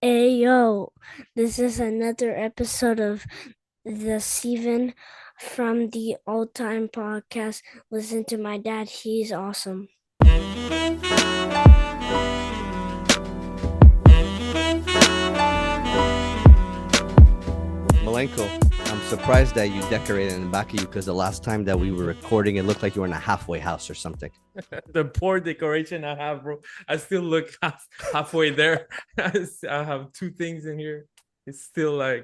Hey yo, this is another episode of the Steven from the Old Time Podcast. Listen to my dad, he's awesome. Milenko, I'm surprised that you decorated in the back of you because the last time that we were recording, it looked like you were in a halfway house or something. The poor decoration I have, bro. I still look halfway there. I have two things in here. It's still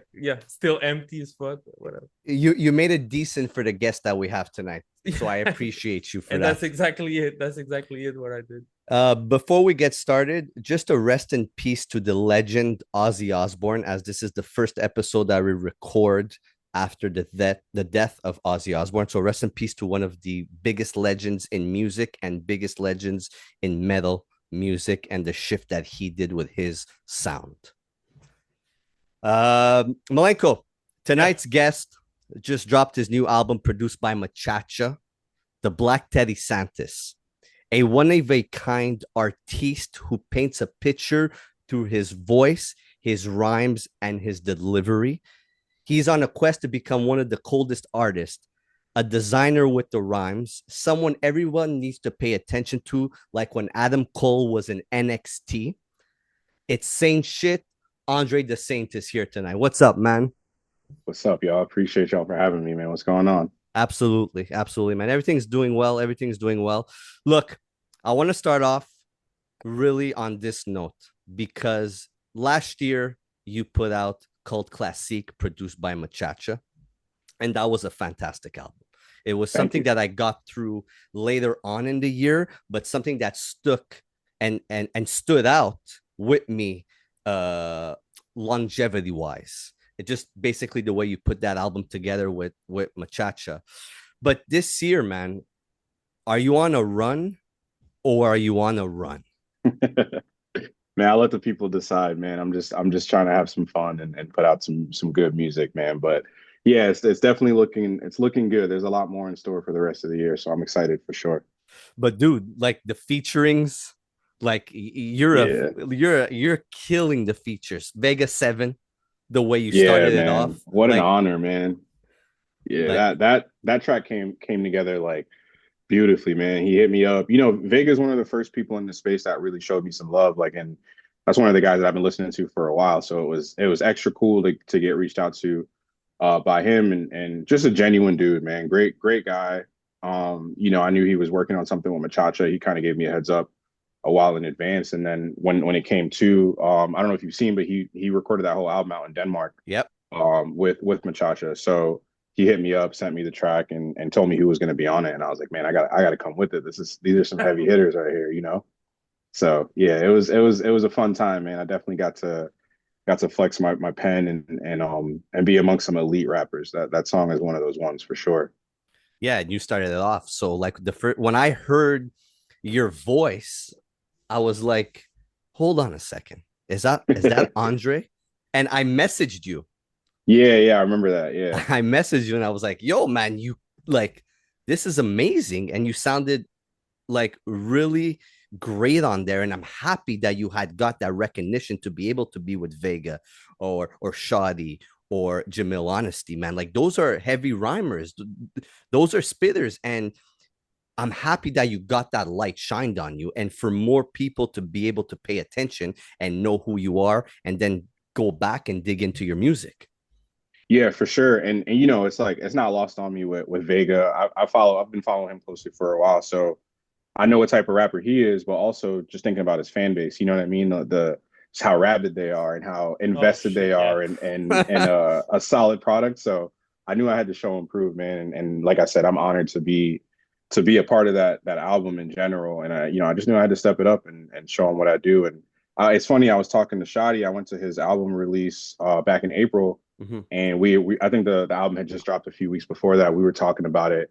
still empty as fuck. Whatever. You made it decent for the guest that we have tonight, so I appreciate you for And that. that's exactly it. That's exactly it. What I did. Before we get started, just a rest in peace to the legend Ozzy Osbourne, as this is the first episode that we record after the death of Ozzy Osbourne. So rest in peace to one of the biggest legends in music and biggest legends in metal music and the shift that he did with his sound. Milenko, tonight's guest just dropped his new album produced by Machacha, the Black Teddy Santis, a one-of-a-kind artiste who paints a picture through his voice, his rhymes, and his delivery. He's on a quest to become one of the coldest artists, a designer with the rhymes, someone everyone needs to pay attention to, like when Adam Cole was in NXT. It's Saint shit. André DeSaint is here tonight. What's up, man? What's up, y'all? Appreciate y'all for having me, man. What's going on? Absolutely, absolutely, man. Everything's doing well. Everything's doing well. Look, I want to start off really on this note because last year you put out Cult Classique produced by Machacha, and that was a fantastic album. It was something that I got through later on in the year, but something that stuck and stood out with me longevity wise. It just basically the way you put that album together with Machacha. But this year, man, are you on a run or are you on a run? Man, I'll let the people decide, man. I'm just trying to have some fun and put out some good music, man. But yeah, it's definitely looking good. There's a lot more in store for the rest of the year, so I'm excited for sure. But dude, like the featurings, like you're killing the features. Vega 7, the way you Yeah, started it off. man. What an Like honor, man. Yeah, like that track came together like beautifully, man. He hit me up. Vega's one of the first people in the space that really showed me some love. Like, and that's one of the guys that I've been listening to for a while. So it was extra cool to get reached out to by him and just a genuine dude, man. Great guy. I knew he was working on something with Machacha. He kind of gave me a heads up a while in advance. And then when it came to I don't know if you've seen, but he recorded that whole album out in Denmark yep. with Machacha. So he hit me up, sent me the track, and told me who was going to be on it. And I was like, man, I got to come with it. These are some heavy hitters right here. So yeah, it was a fun time, man. I definitely got to flex my pen and be amongst some elite rappers. That song is one of those ones for sure. Yeah, and you started it off. So like the first when I heard your voice, I was like, hold on a second. Is that Andre? And I messaged you. Yeah, I remember that. Yeah. I messaged you and I was like, yo, man, you like this is amazing. And you sounded like really great on there. And I'm happy that you had got that recognition to be able to be with Vega or Shoddy or Jamil Honesty, man. Like those are heavy rhymers. Those are spitters. And I'm happy that you got that light shined on you and for more people to be able to pay attention and know who you are and then go back and dig into your music. Yeah, for sure. And it's like it's not lost on me with Vega. I've been following him closely for a while. So I know what type of rapper he is, but also just thinking about his fan base. You know what I mean? The just how rabid they are and how Oh invested they shit, yeah. are in a solid product. So I knew I had to show and prove, man. And like I said, I'm honored to be a part of that album in general. And I just knew I had to step it up and show him what I do. And it's funny, I was talking to Shoddy. I went to his album release back in April, Mm-hmm. and we I think the album had just dropped a few weeks before that. We were talking about it,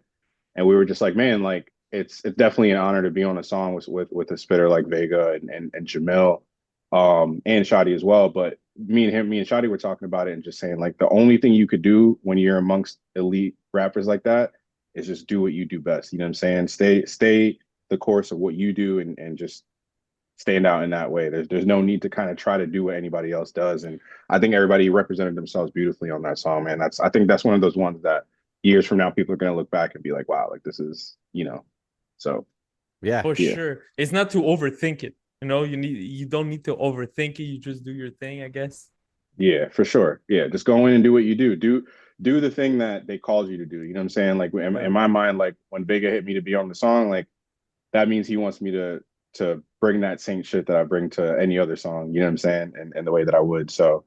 and we were just like, man, like it's definitely an honor to be on a song with a spitter like Vega and Jamil, and Shadi as well. But me and Shadi were talking about it and just saying like the only thing you could do when you're amongst elite rappers like that is just do what you do best. You know what I'm saying? Stay the course of what you do and just stand out in that way. There's no need to kind of try to do what anybody else does. And I think everybody represented themselves beautifully on that song, man. I think that's one of those ones that years from now people are gonna look back and be like, wow, like this is, so Yeah. For yeah. sure. It's not to overthink it. You don't need to overthink it. You just do your thing, I guess. Yeah, for sure. Yeah, just go in and do what you do. Do the thing that they called you to do. You know what I'm saying? Like Yeah. in my mind, like when Vega hit me to be on the song, like that means he wants me to bring that same shit that I bring to any other song. You know what I'm saying? And the way that I would. So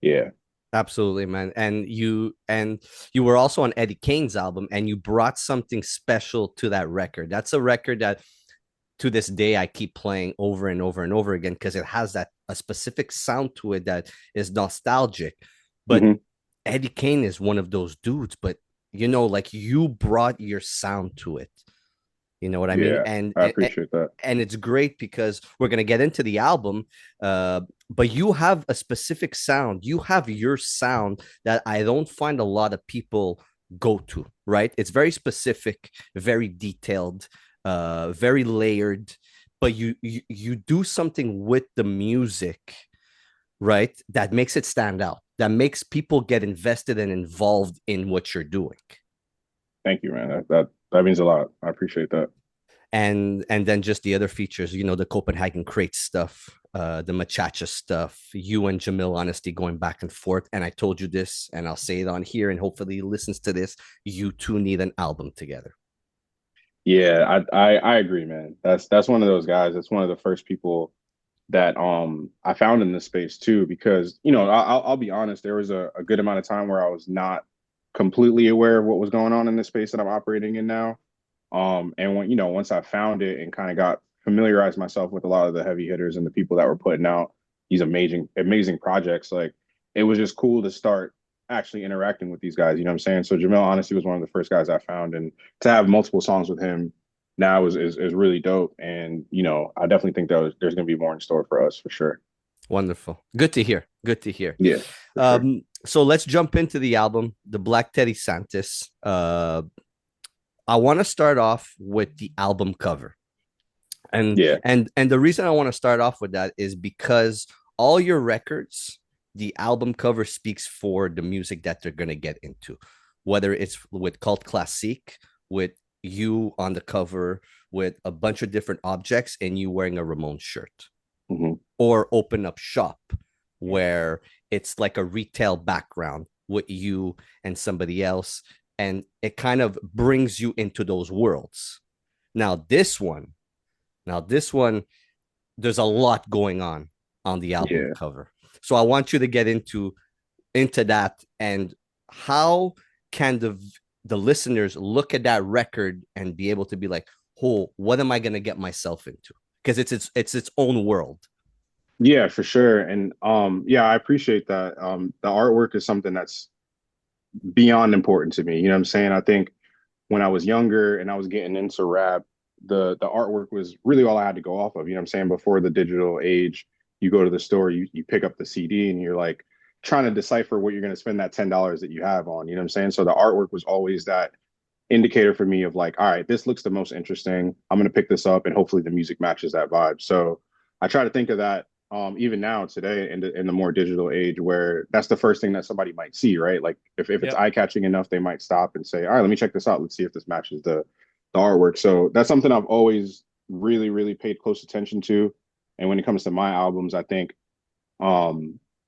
yeah. Absolutely, man. And you were also on Eddie Kane's album, and you brought something special to that record. That's a record that to this day I keep playing over and over and over again because it has that a specific sound to it that is nostalgic. But Mhm. Eddie Kane is one of those dudes, but like you brought your sound to it. You know what I mean? Yeah, And I and, appreciate that. and it's great because we're gonna get into the album, but you have a specific sound. You have your sound that I don't find a lot of people go to. Right? It's very specific, very detailed, very layered. But you do something with the music, right? That makes it stand out. That makes people get invested and involved in what you're doing. Thank you, man. That means a lot. I appreciate that. And then just the other features, the Copenhagen crate stuff, the Machacha stuff, you and Jamil Honesty going back and forth. And I told you this, and I'll say it on here, and hopefully he listens to this. You two need an album together. Yeah, I agree, man. That's one of those guys. That's one of the first people that I found in this space too, because I'll be honest, there was a good amount of time where I was not completely aware of what was going on in the space that I'm operating in now. And once I found it and kind of got familiarized myself with a lot of the heavy hitters and the people that were putting out these amazing projects, like it was just cool to start actually interacting with these guys. You know what I'm saying? So Jamel honestly was one of the first guys I found, and to have multiple songs with him now is really dope. And I definitely think there's going to be more in store for us for sure. Wonderful. Good to hear. Good to hear. Yeah. Sure. So let's jump into the album, The Black Teddy Santis. I want to start off with the album cover. And yeah. and the reason I want to start off with that is because all your records, the album cover speaks for the music that they're going to get into, whether it's with Cult Classique, with you on the cover with a bunch of different objects and you wearing a Ramon shirt, or Open Up Shop, where it's like a retail background with you and somebody else, and it kind of brings you into those worlds. Now this one, there's a lot going on the album cover. So I want you to get into that, and how can the listeners look at that record and be able to be like, oh, what am I going to get myself into? Because it's its own world. Yeah, for sure. And I appreciate that. The artwork is something that's beyond important to me. You know what I'm saying? I think when I was younger and I was getting into rap, the artwork was really all I had to go off of. You know what I'm saying? Before the digital age, you go to the store, you pick up the CD and you're like trying to decipher what you're going to spend that $10 that you have on. You know what I'm saying? So the artwork was always that indicator for me of like, all right, this looks the most interesting. I'm going to pick this up and hopefully the music matches that vibe. So I try to think of that even now today in the more digital age, where that's the first thing that somebody might see, right? Like if it's eye catching enough, they might stop and say, all right, let me check this out. Let's see if this matches the artwork. So that's something I've always really, really paid close attention to. And when it comes to my albums, I think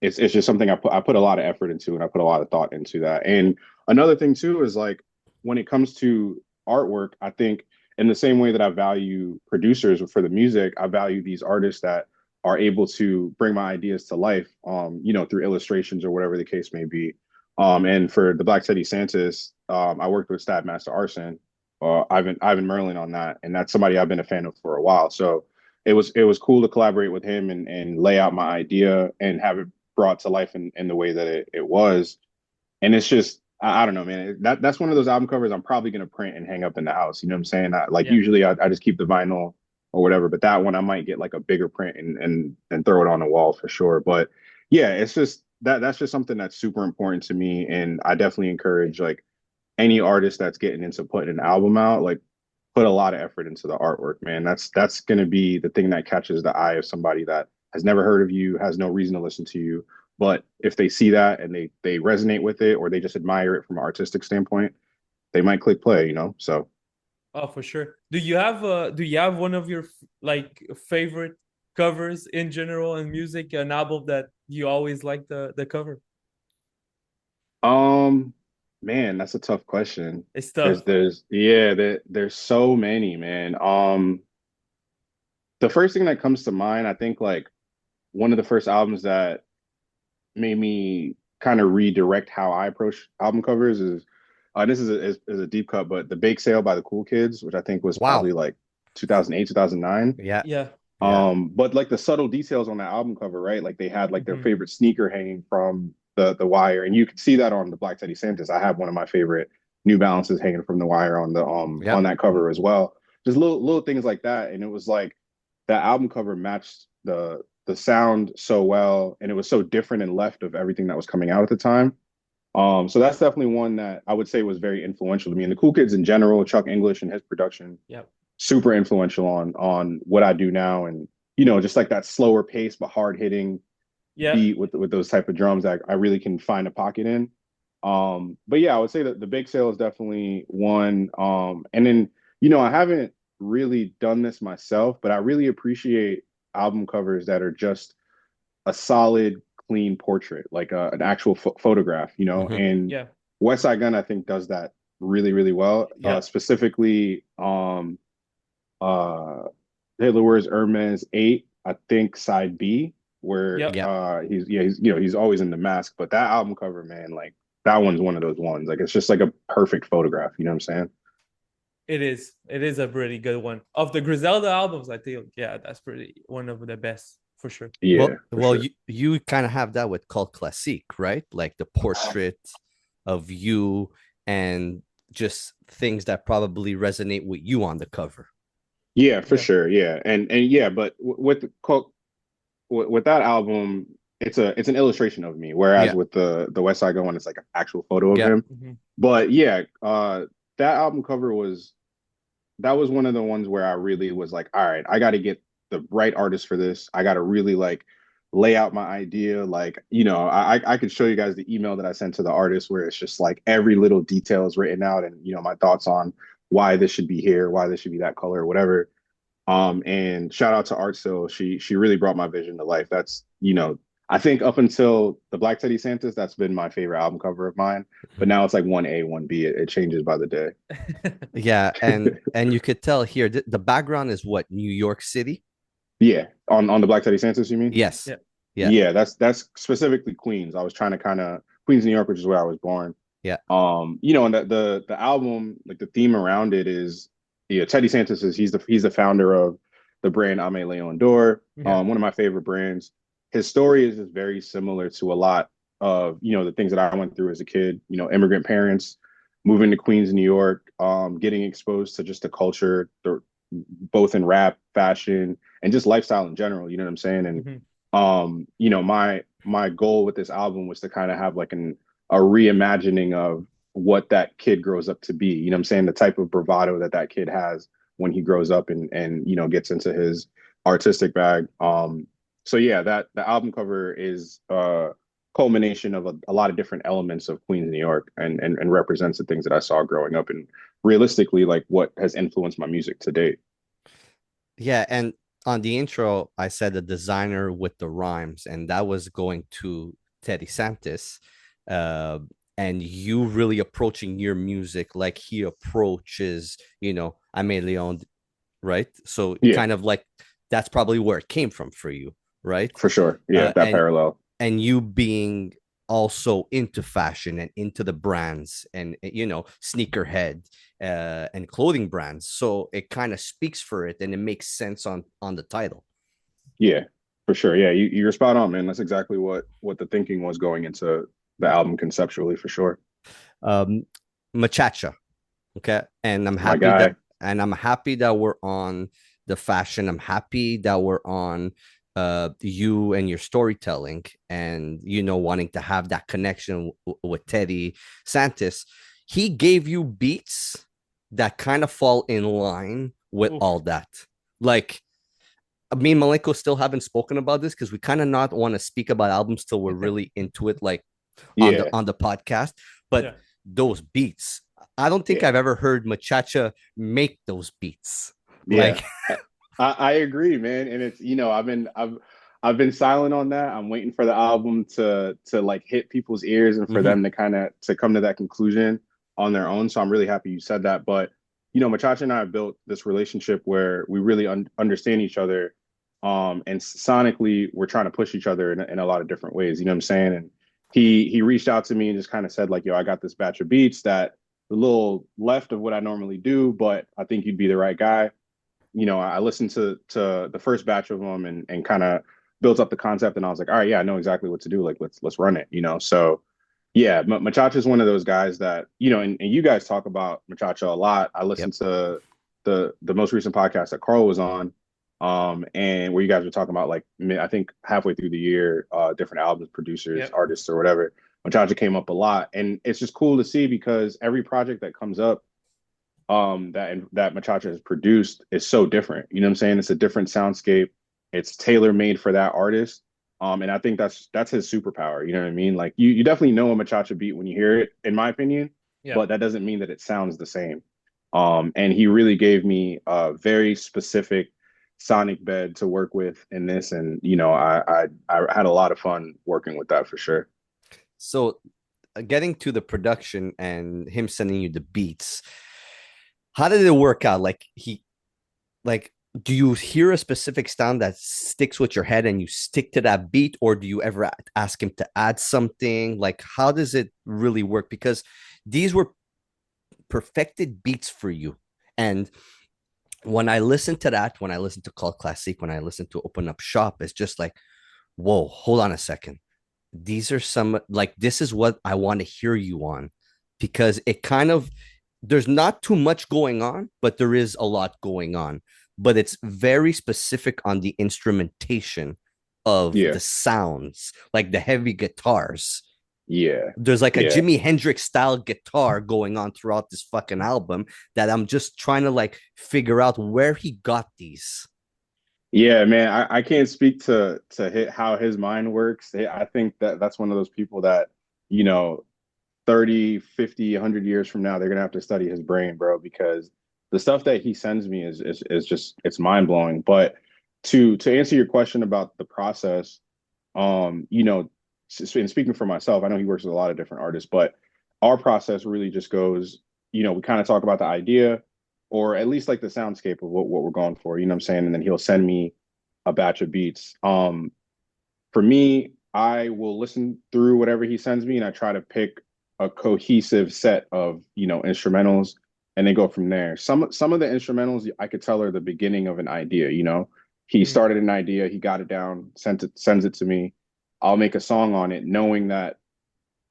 it's just something I put a lot of effort into, and I put a lot of thought into that. And another thing too is like when it comes to artwork, I think in the same way that I value producers for the music, I value these artists that are able to bring my ideas to life, through illustrations or whatever the case may be. And for the Black Teddy Santis, I worked with Stab Master Arson, Ivan Merlin on that, and that's somebody I've been a fan of for a while. So it was cool to collaborate with him and lay out my idea and have it brought to life in the way that it was. And it's just I don't know, man. That's one of those album covers I'm probably gonna print and hang up in the house. You know what I'm saying? Usually I just keep the vinyl or whatever, but that one I might get like a bigger print and throw it on the wall for sure. But yeah, it's just that's just something that's super important to me, and I definitely encourage like any artist that's getting into putting an album out, like put a lot of effort into the artwork, man. That's going to be the thing that catches the eye of somebody that has never heard of you, has no reason to listen to you. But if they see that and they resonate with it, or they just admire it from an artistic standpoint, they might click play, you know? So Oh, for sure. Do you have one of your like favorite covers in general in music, an album that you always like the cover? um man, that's a tough question. It's tough. There's so many, man. The first thing that comes to mind, I think like one of the first albums that made me kind of redirect how I approach album covers is this is a deep cut, but the Bake Sale by the Cool Kids, which I think was Wow. probably like 2008, 2009. Yeah. Yeah. Yeah. But like the subtle details on that album cover, right? Like they had like their Mhm. favorite sneaker hanging from the wire, and you can see that on the Black Teddy Santis. I have one of my favorite New Balances hanging from the wire Yeah. on that cover as well. Just little things like that, and it was like that album cover matched the sound so well, and it was so different and left of everything that was coming out at the time. So that's definitely one that I would say was very influential to me. And the Cool Kids in general, Chuck English and his production, Yep. super influential on what I do now. And just like that slower pace but hard hitting Yeah. beat with those type of drums that I really can find a pocket in. But yeah, I would say that the Big Sale is definitely one. And then I haven't really done this myself, but I really appreciate album covers that are just a solid, clean portrait, like an actual photograph, Mhm. and Yeah. West Side Gun, I think, does that really, really well. Yeah. Specifically, uh, Hitler Wears Hermes 8, I think side B, where Yep. Yeah. he's always in the mask, but that album cover, man, like that one's one of those ones. Like it's just like a perfect photograph, you know what I'm saying? It is. It is a really good one. Of the Griselda albums, I think, yeah, that's pretty one of the best for sure. Yeah, Well, for well, sure. you kind of have that with Cult Classique, right? Like the portrait of you and just things that probably resonate with you on the cover. Yeah, for Yeah. sure. Yeah, and yeah, but with that album, it's an illustration of me. Whereas Yeah. with the West Side Gun one, it's like an actual photo of Yeah. him. Mhm. But yeah, that album cover was one of the ones where I really was like, all right, I got to get the right artist for this. I got to really like lay out my idea. Like, I could show you guys the email that I sent to the artist where it's just like every little detail is written out, and my thoughts on why this should be here, why this should be that color, or whatever. And shout out to Artiste. She really brought my vision to life. That's, I think up until the Black Teddy Santis, that's been my favorite album cover of mine. But now it's like 1A, 1B. It changes by the day. Yeah, and you could tell here the background is what, New York City? Yeah. On the Black Teddy Santis, you mean? Yes. Yeah. Yeah. Yeah, that's specifically Queens. I was trying to kind of Queens, New York, which is where I was born. Yeah. And the album, like the theme around it is, Teddy Santis he's the founder of the brand Ame Leon Dor, Yeah. one of my favorite brands. His story is just very similar to a lot of, the things that I went through as a kid, immigrant parents, moving to Queens, New York, getting exposed to just the culture, both in rap, fashion, and just lifestyle in general, you know what I'm saying? And Mhm. My goal with this album was to kind of have like a reimagining of what that kid grows up to be. You know what I'm saying? The type of bravado that kid has when he grows up and gets into his artistic bag. So yeah, that the album cover is a culmination of a lot of different elements of Queens, New York, and represents the things that I saw growing up, and realistically like what has influenced my music to date. Yeah, and on the intro, I said the designer with the rhymes, and that was going to Teddy Santis. Uh, and you really approaching your music like he approaches, Ame Leon, right? So Yeah, kind of like that's probably where it came from for you, right? for sure. Yeah, Uh, that and parallel. and you being also into fashion and into the brands and sneakerhead and clothing brands, so it kind of speaks for it and it makes sense on the title. Yeah, for sure. Yeah, you're spot on, man. That's exactly what the thinking was going into the album conceptually, for sure. um Machacha, okay, and My guy. I'm happy that we're on the fashion. I'm happy that we're on you and your storytelling and wanting to have that connection with Teddy Santis. He gave you beats that kind of fall in line with Oof. all that. Like me and Milenko still haven't spoken about this because we kind of not want to speak about albums till we're really into it, like Yeah, on the podcast. But Yeah. those beats, I don't think yeah, I've ever heard Machacha make those beats. yeah. Like, I agree, man. And it's, I've been silent on that. I'm waiting for the album to like hit people's ears and for mhm. them to kind of to come to that conclusion on their own. So I'm really happy you said that. But Machacha and I have built this relationship where we really understand each other. And sonically, we're trying to push each other in a lot of different ways. You know what I'm saying? And he reached out to me and just kind of said like, "Yo, I got this batch of beats that a little left of what I normally do, but I think you'd be the right guy." I listened to the first batch of them and kind of built up the concept, and I was like, all right, yeah, I know exactly what to do. Like, let's run it. So yeah, Machacha is one of those guys that and you guys talk about Machacha a lot. I Yep. listened to the most recent podcast that Carl was on, and where you guys were talking about like I think halfway through the year, different albums, producers, Yep. artists, or whatever. Machacha came up a lot, and it's just cool to see because every project that comes up that Machacha has produced is so different. You know what I'm saying? It's a different soundscape. It's tailor made for that artist. And I think that's his superpower. You know what I mean? Like you definitely know a Machacha beat when you hear it, in my opinion, Yeah. but that doesn't mean that it sounds the same. And he really gave me a very specific sonic bed to work with in this, and I had a lot of fun working with that for sure. So getting to the production and him sending you the beats, how did it work out? Like, do you hear a specific sound that sticks with your head and you stick to that beat, or do you ever ask him to add something? Like, how does it really work? Because these were perfected beats for you. And when I listen to that, when I listen to Cult Classic, when I listen to Open Up Shop, it's just like, whoa, hold on a second. These are some, like, this is what I want to hear you on, because it kind of, there's not too much going on, but there is a lot going on. But it's very specific on the instrumentation of Yeah, the sounds, like the heavy guitars. yeah, There's like a yeah. Jimi Hendrix style guitar going on throughout this fucking album that I'm just trying to like figure out where he got these. Yeah, man, I can't speak to how his mind works. I think that's one of those people that, you know, 30, 50, 100 years from now, they're gonna have to study his brain, bro, because the stuff that he sends me is just it's mind blowing. But to answer your question about the process, in speaking for myself, I know he works with a lot of different artists, but our process really just goes, we kind of talk about the idea or at least like the soundscape of what we're going for, you know what I'm saying? And then he'll send me a batch of beats. For me, I will listen through whatever he sends me and I try to pick a cohesive set of, instrumentals and then go from there. Some of the instrumentals I could tell are the beginning of an idea. He Mm. started an idea, he got it down, sends it to me. I'll make a song on it, knowing that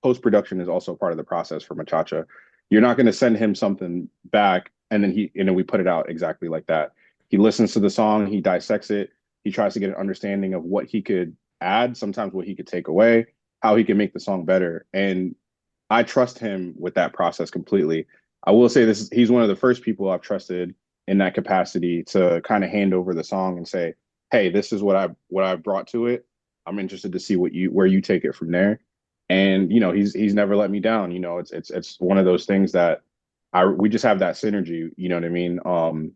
post production is also part of the process for Machacha. You're not going to send him something back and then we put it out exactly like that. He listens to the song, he dissects it, he tries to get an understanding of what he could add, sometimes what he could take away, how he can make the song better. And I trust him with that process completely. I will say he's one of the first people I've trusted in that capacity to kind of hand over the song and say, "Hey, this is what I've brought to it. I'm interested to see where you take it from there." And he's never let me down. It's one of those things that we just have that synergy. You know what I mean? And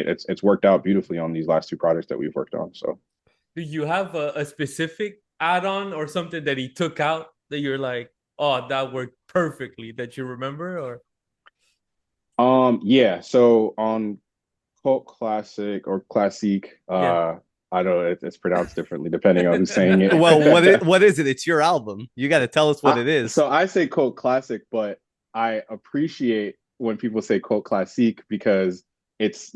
it's worked out beautifully on these last two projects that we've worked on. So Do you have a specific add-on or something that he took out that you're like, oh, that worked perfectly that you remember? Or yeah. So on Cult Classic or Classique, yeah. I know it's pronounced differently depending on who's saying it. Well, what is it? It's your album. You got to tell us what it is. So I say Cult Classic, but I appreciate when people say Cult Classique because it's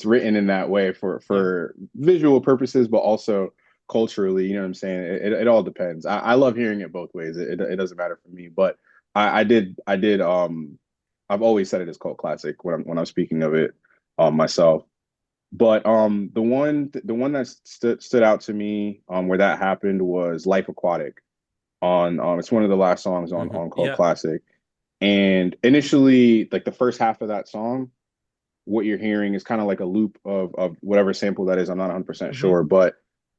written in that way for visual purposes, but also culturally. You know what I'm saying? It all depends. I love hearing it both ways. It doesn't matter for me, but I did I've always said it as Cult Classic when I'm speaking of it myself. But the one that stood out to me where that happened was Life Aquatic on it's one of the last songs on Mhm. on Cult Yeah. Classic. And initially, like the first half of that song, what you're hearing is kind of like a loop of whatever sample that is. I'm not 100% Mhm. sure, but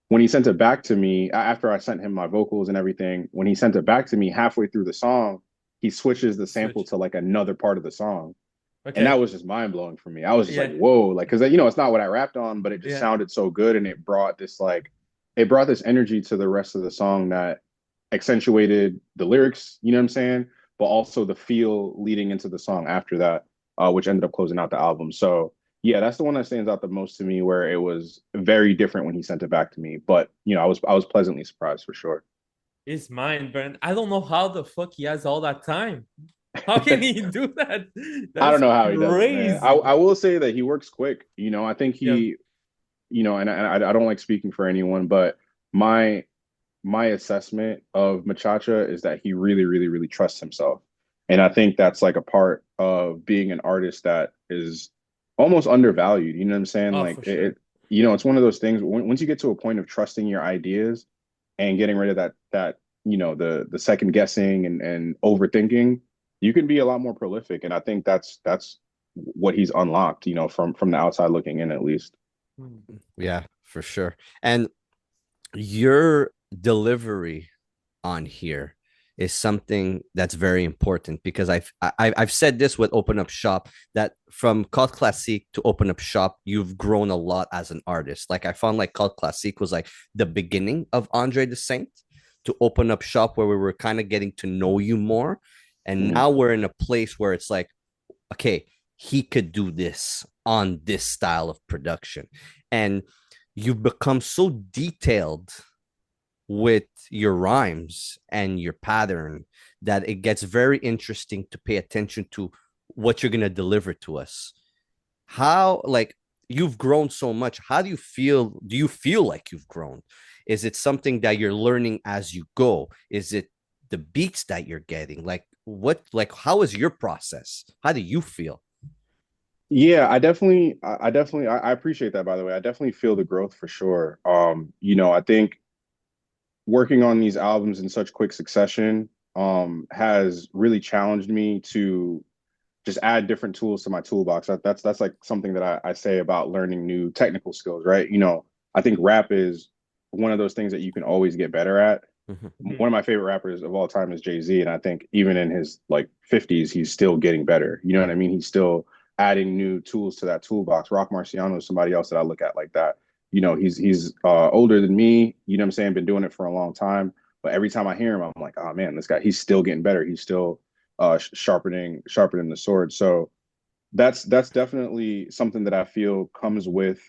when he sent it back to me after I sent him my vocals and everything, when he sent it back to me halfway through the song, he switches the sample Switch. to like another part of the song. And that Okay. was just mind blowing for me. I was just like, Yeah. whoa, like, cause you know, it's not what I rapped on, but it just Yeah. sounded so good. And it brought this energy to the rest of the song that accentuated the lyrics, you know what I'm saying? But also the feel leading into the song after that, which ended up closing out the album. So yeah, that's the one that stands out the most to me, where it was very different when he sent it back to me. But you know, I was pleasantly surprised for sure. It's mine, but I don't know how the fuck he has all that time. How can he do that? I don't That's know how he does it, man. I, crazy. I will say that he works quick. You know, I think Yeah. he, you know, and I don't like speaking for anyone, but my my assessment of Machacha is that he really, really, really trusts himself. And I think that's like a part of being an artist that is almost undervalued. You know what I'm saying? Oh, Like for sure. you know, it's one of those things once you get to a point of trusting your ideas and getting rid of that, you know, the second guessing and overthinking, you can be a lot more prolific. And I think that's what he's unlocked, you know, from the outside looking in at least. Hmm. Yeah, for sure. And your delivery on here is something that's very important because I've said this with Open Up Shop, that from Cult Classique to Open Up Shop, you've grown a lot as an artist. Like I found like Cult Classique was like the beginning of Andre DeSaint, to Open Up Shop where we were kind of getting to know you more, and Mhm. now we're in a place where it's like, okay, he could do this on this style of production, and you've become so detailed with your rhymes and your pattern that it gets very interesting to pay attention to what you're going to deliver to us. How, like, you've grown so much. How do you feel? Do you feel like you've grown? Is it something that you're learning as you go? Is it the beats that you're getting? Like, how is your process? How do you feel? Yeah, I appreciate that, by the way. I definitely feel the growth for sure. You know, I think working on these albums in such quick succession has really challenged me to just add different tools to my toolbox. That's like something that I say about learning new technical skills, right? You know, I think rap is one of those things that you can always get better at. Mhm. Mhm. One of my favorite rappers of all time is Jay-Z, and I think even in his like 50s, he's still getting better. You know what I mean? He's still adding new tools to that toolbox. Rock Marciano is somebody else that I look at like that. You know, he's older than me. You know what I'm saying? Been doing it for a long time. But every time I hear him, I'm like, oh man, this guy, he's still getting better. He's still sharpening the sword. So that's definitely something that I feel comes with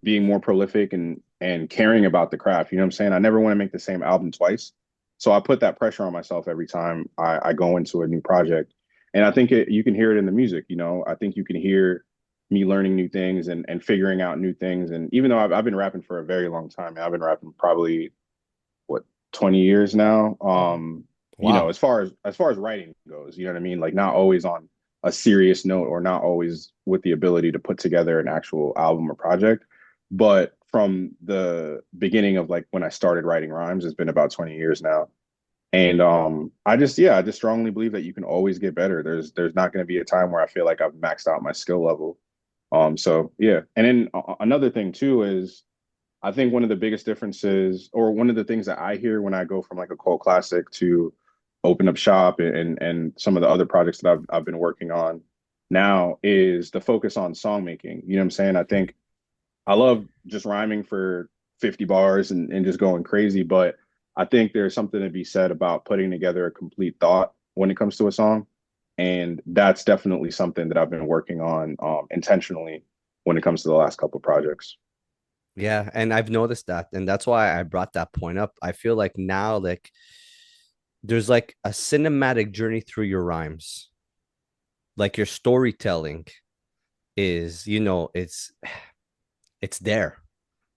being more prolific and caring about the craft. You know what I'm saying? I never want to make the same album twice. So I put that pressure on myself every time I go into a new project. And I think you can hear it in the music, you know. I think you can hear me learning new things and figuring out new things. And even though I've been rapping for a very long time, I've been rapping probably what 20 years now. Mhm. You know, Wow. as far as writing goes, you know what I mean? Like not always on a serious note or not always with the ability to put together an actual album or project. But from the beginning of like when I started writing rhymes, it's been about 20 years now. And I just strongly believe that you can always get better. There's not going to be a time where I feel like I've maxed out my skill level. So yeah. And then another thing too is I think one of the biggest differences, or one of the things that I hear when I go from like a cult classic to Open Up Shop and some of the other projects that I've been working on now, is the focus on song making. You know what I'm saying? I think I love just rhyming for 50 bars and just going crazy, but I think there's something to be said about putting together a complete thought when it comes to a song. And that's definitely something that I've been working on intentionally when it comes to the last couple of projects. Yeah, and I've noticed that, and that's why I brought that point up. I feel like now, like, there's like a cinematic journey through your rhymes. Like your storytelling is, it's there,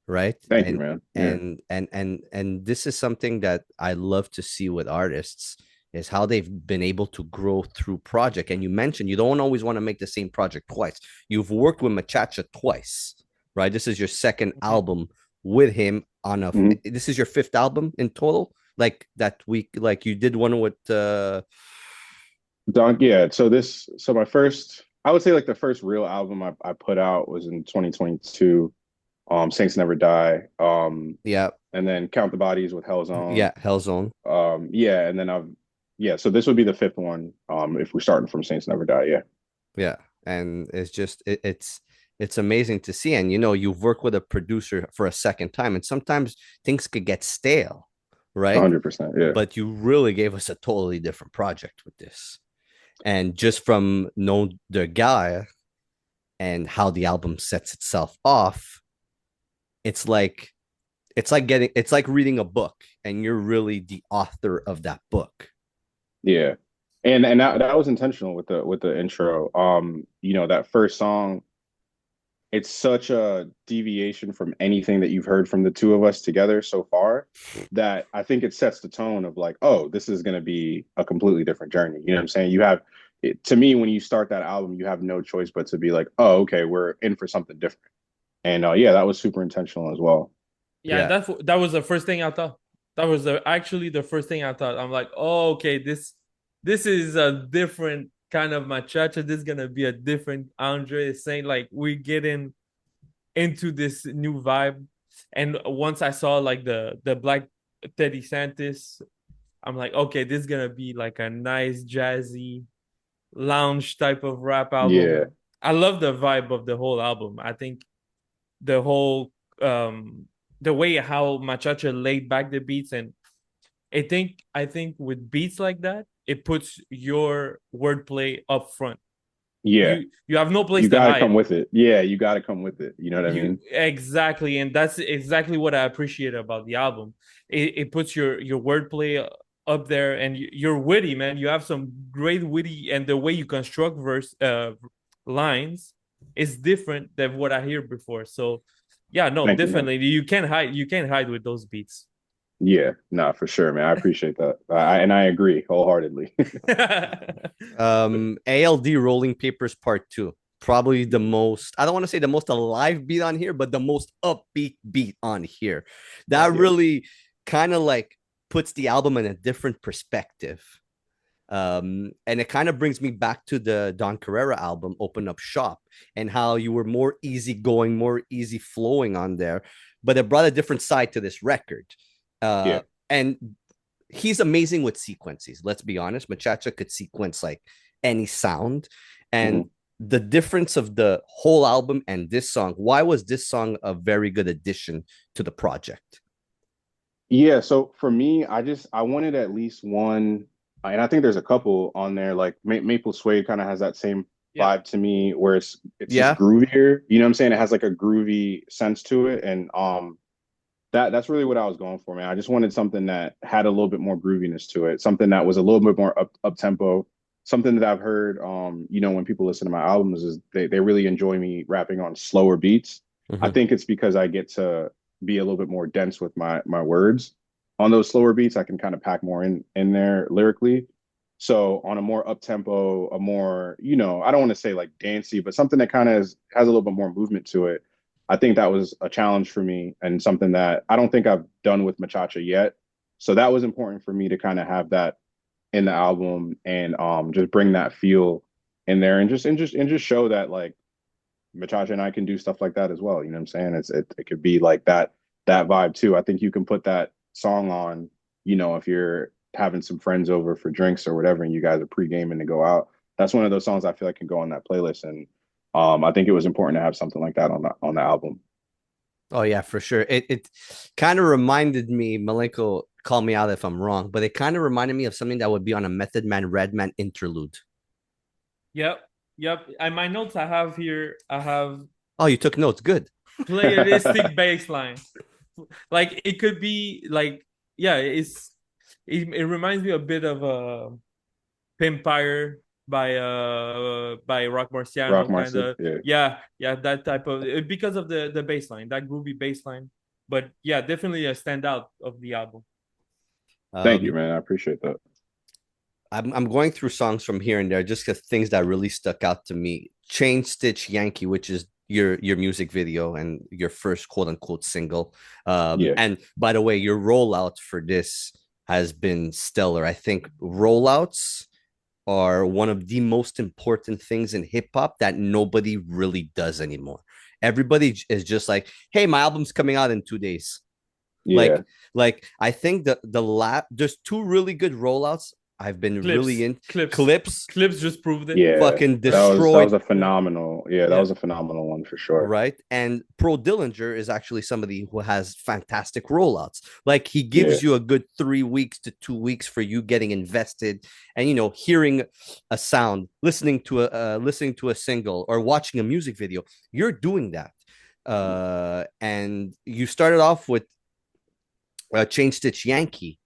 right? Thank you, And man. Yeah. and this is something that I love to see with artists, is how they've been able to grow through project. And you mentioned you don't always want to make the same project twice. You've worked with Machacha twice, right? This is your second Mhm. album with him on a. Mhm. This is your fifth album in total. Like that week, like you did one with. Yeah. So my first I would say like the first real album I put out was in 2022. Saints Never Die. Yeah, And then Count the Bodies with Hell's Own. yeah, Hellzone. Yeah, and then yeah, so this would be the fifth one. If we're starting from Saints Never Die, yeah. Yeah, and it's just it's amazing to see. And you've worked with a producer for a second time, and sometimes things could get stale, right? 100%, yeah. But you really gave us a totally different project with this. And just from know the guy and how the album sets itself off, it's like it's like reading a book, and you're really the author of that book. Yeah. And that was intentional with the intro. That first song, it's such a deviation from anything that you've heard from the two of us together so far that I think it sets the tone of like, oh, this is going to be a completely different journey. You know what I'm saying? To me, when you start that album, you have no choice but to be like, oh, okay, we're in for something different. And yeah, that was super intentional as well. Yeah, Yeah. that was the first thing I thought. That was actually the first thing I thought. I'm like, oh, okay, this is a different kind of Machacha. This is gonna be a different Andre DeSaint. Like we getting into this new vibe. And once I saw like the Black Teddy Santis, I'm like, okay, this is gonna be like a nice jazzy lounge type of rap album. Yeah. I love the vibe of the whole album. I think the whole the way how Machacha laid back the beats, and I think with beats like that, it puts your wordplay up front. Yeah. You have no place You to got to hide. come with it. Yeah, you got to come with it. You know what I mean? Exactly, and that's exactly what I appreciate about the album. It puts your wordplay up there, and you're witty, man. You have some great witty, and the way you construct lines is different than what I hear before. So, yeah, no, Thank you, man. definitely you can't hide. You can't hide with those beats. Yeah, no, for sure, man. I appreciate that. And I agree wholeheartedly. ALD Rolling Papers Part 2. Probably the most, I don't want to say the most alive beat on here, but the most upbeat beat on here. That really kind of like puts the album in a different perspective. And it kind of brings me back to the Don Carrera album, Open Up Shop, and how you were more easygoing, more easy flowing on there, but it brought a different side to this record. And he's amazing with sequences. Let's be honest. Machacha could sequence like any sound. And the difference of the whole album and this song, why was this song a very good addition to the project? Yeah, so for me, I wanted at least one, and I think there's a couple on there. Like Maple Suede kind of has that same vibe to me, where it's just groovier. You know what I'm saying? It has like a groovy sense to it, and that's really what I was going for, man. I just wanted something that had a little bit more grooviness to it, something that was a little bit more up tempo. Something that I've heard, when people listen to my albums is they really enjoy me rapping on slower beats. I think it's because I get to be a little bit more dense with my words on those slower beats. I can kind of pack more in there lyrically. So on a more up tempo, a more, I don't want to say like dancey, but something that kind of has a little bit more movement to it. I think that was a challenge for me and something that I don't think I've done with Machacha yet. So that was important for me to kind of have that in the album and just bring that feel in there and just show that like Machacha and I can do stuff like that as well. You know what I'm saying? It could be like that vibe too. I think you can put that song on, if you're having some friends over for drinks or whatever, and you guys are pre-gaming to go out. That's one of those songs I feel like can go on that playlist. And I think it was important to have something like that on the album. Oh yeah, for sure. It kind of reminded me, Milenko, call me out if I'm wrong, but it kind of reminded me of something that would be on a Method Man Redman interlude. Yep. And my notes I have here, Oh, you took notes. Good. Playalistic bass line. Like it could be like, yeah, it reminds me a bit of Pimpire by Rock Marciano, kind of. Yeah, that type of, because of the bass line, that groovy bass line. But yeah, definitely a standout of the album. Thank you, man. I appreciate that. I'm going through songs from here and there, just because things that really stuck out to me. Chain Stitch Yankee, which is your music video and your first quote unquote single. And by the way, your rollout for this has been stellar. I think rollouts are one of the most important things in hip hop that nobody really does anymore. Everybody is just like, "Hey, my album's coming out in 2 days." Yeah. Like, I think there's two really good rollouts. I've been really Clips, in clips, clips. clips just proved it. Yeah. Fucking Right? That was destroyed. a phenomenal. Yeah, that Yeah. was a phenomenal one for sure. Right. And Pro Dillinger is actually somebody who has fantastic rollouts. Like he Yeah. gives you a good 3 weeks to 2 weeks for you getting invested and hearing a sound, listening to a single or watching a music video. You're doing that. And you started off with Chain Stitch Yankee.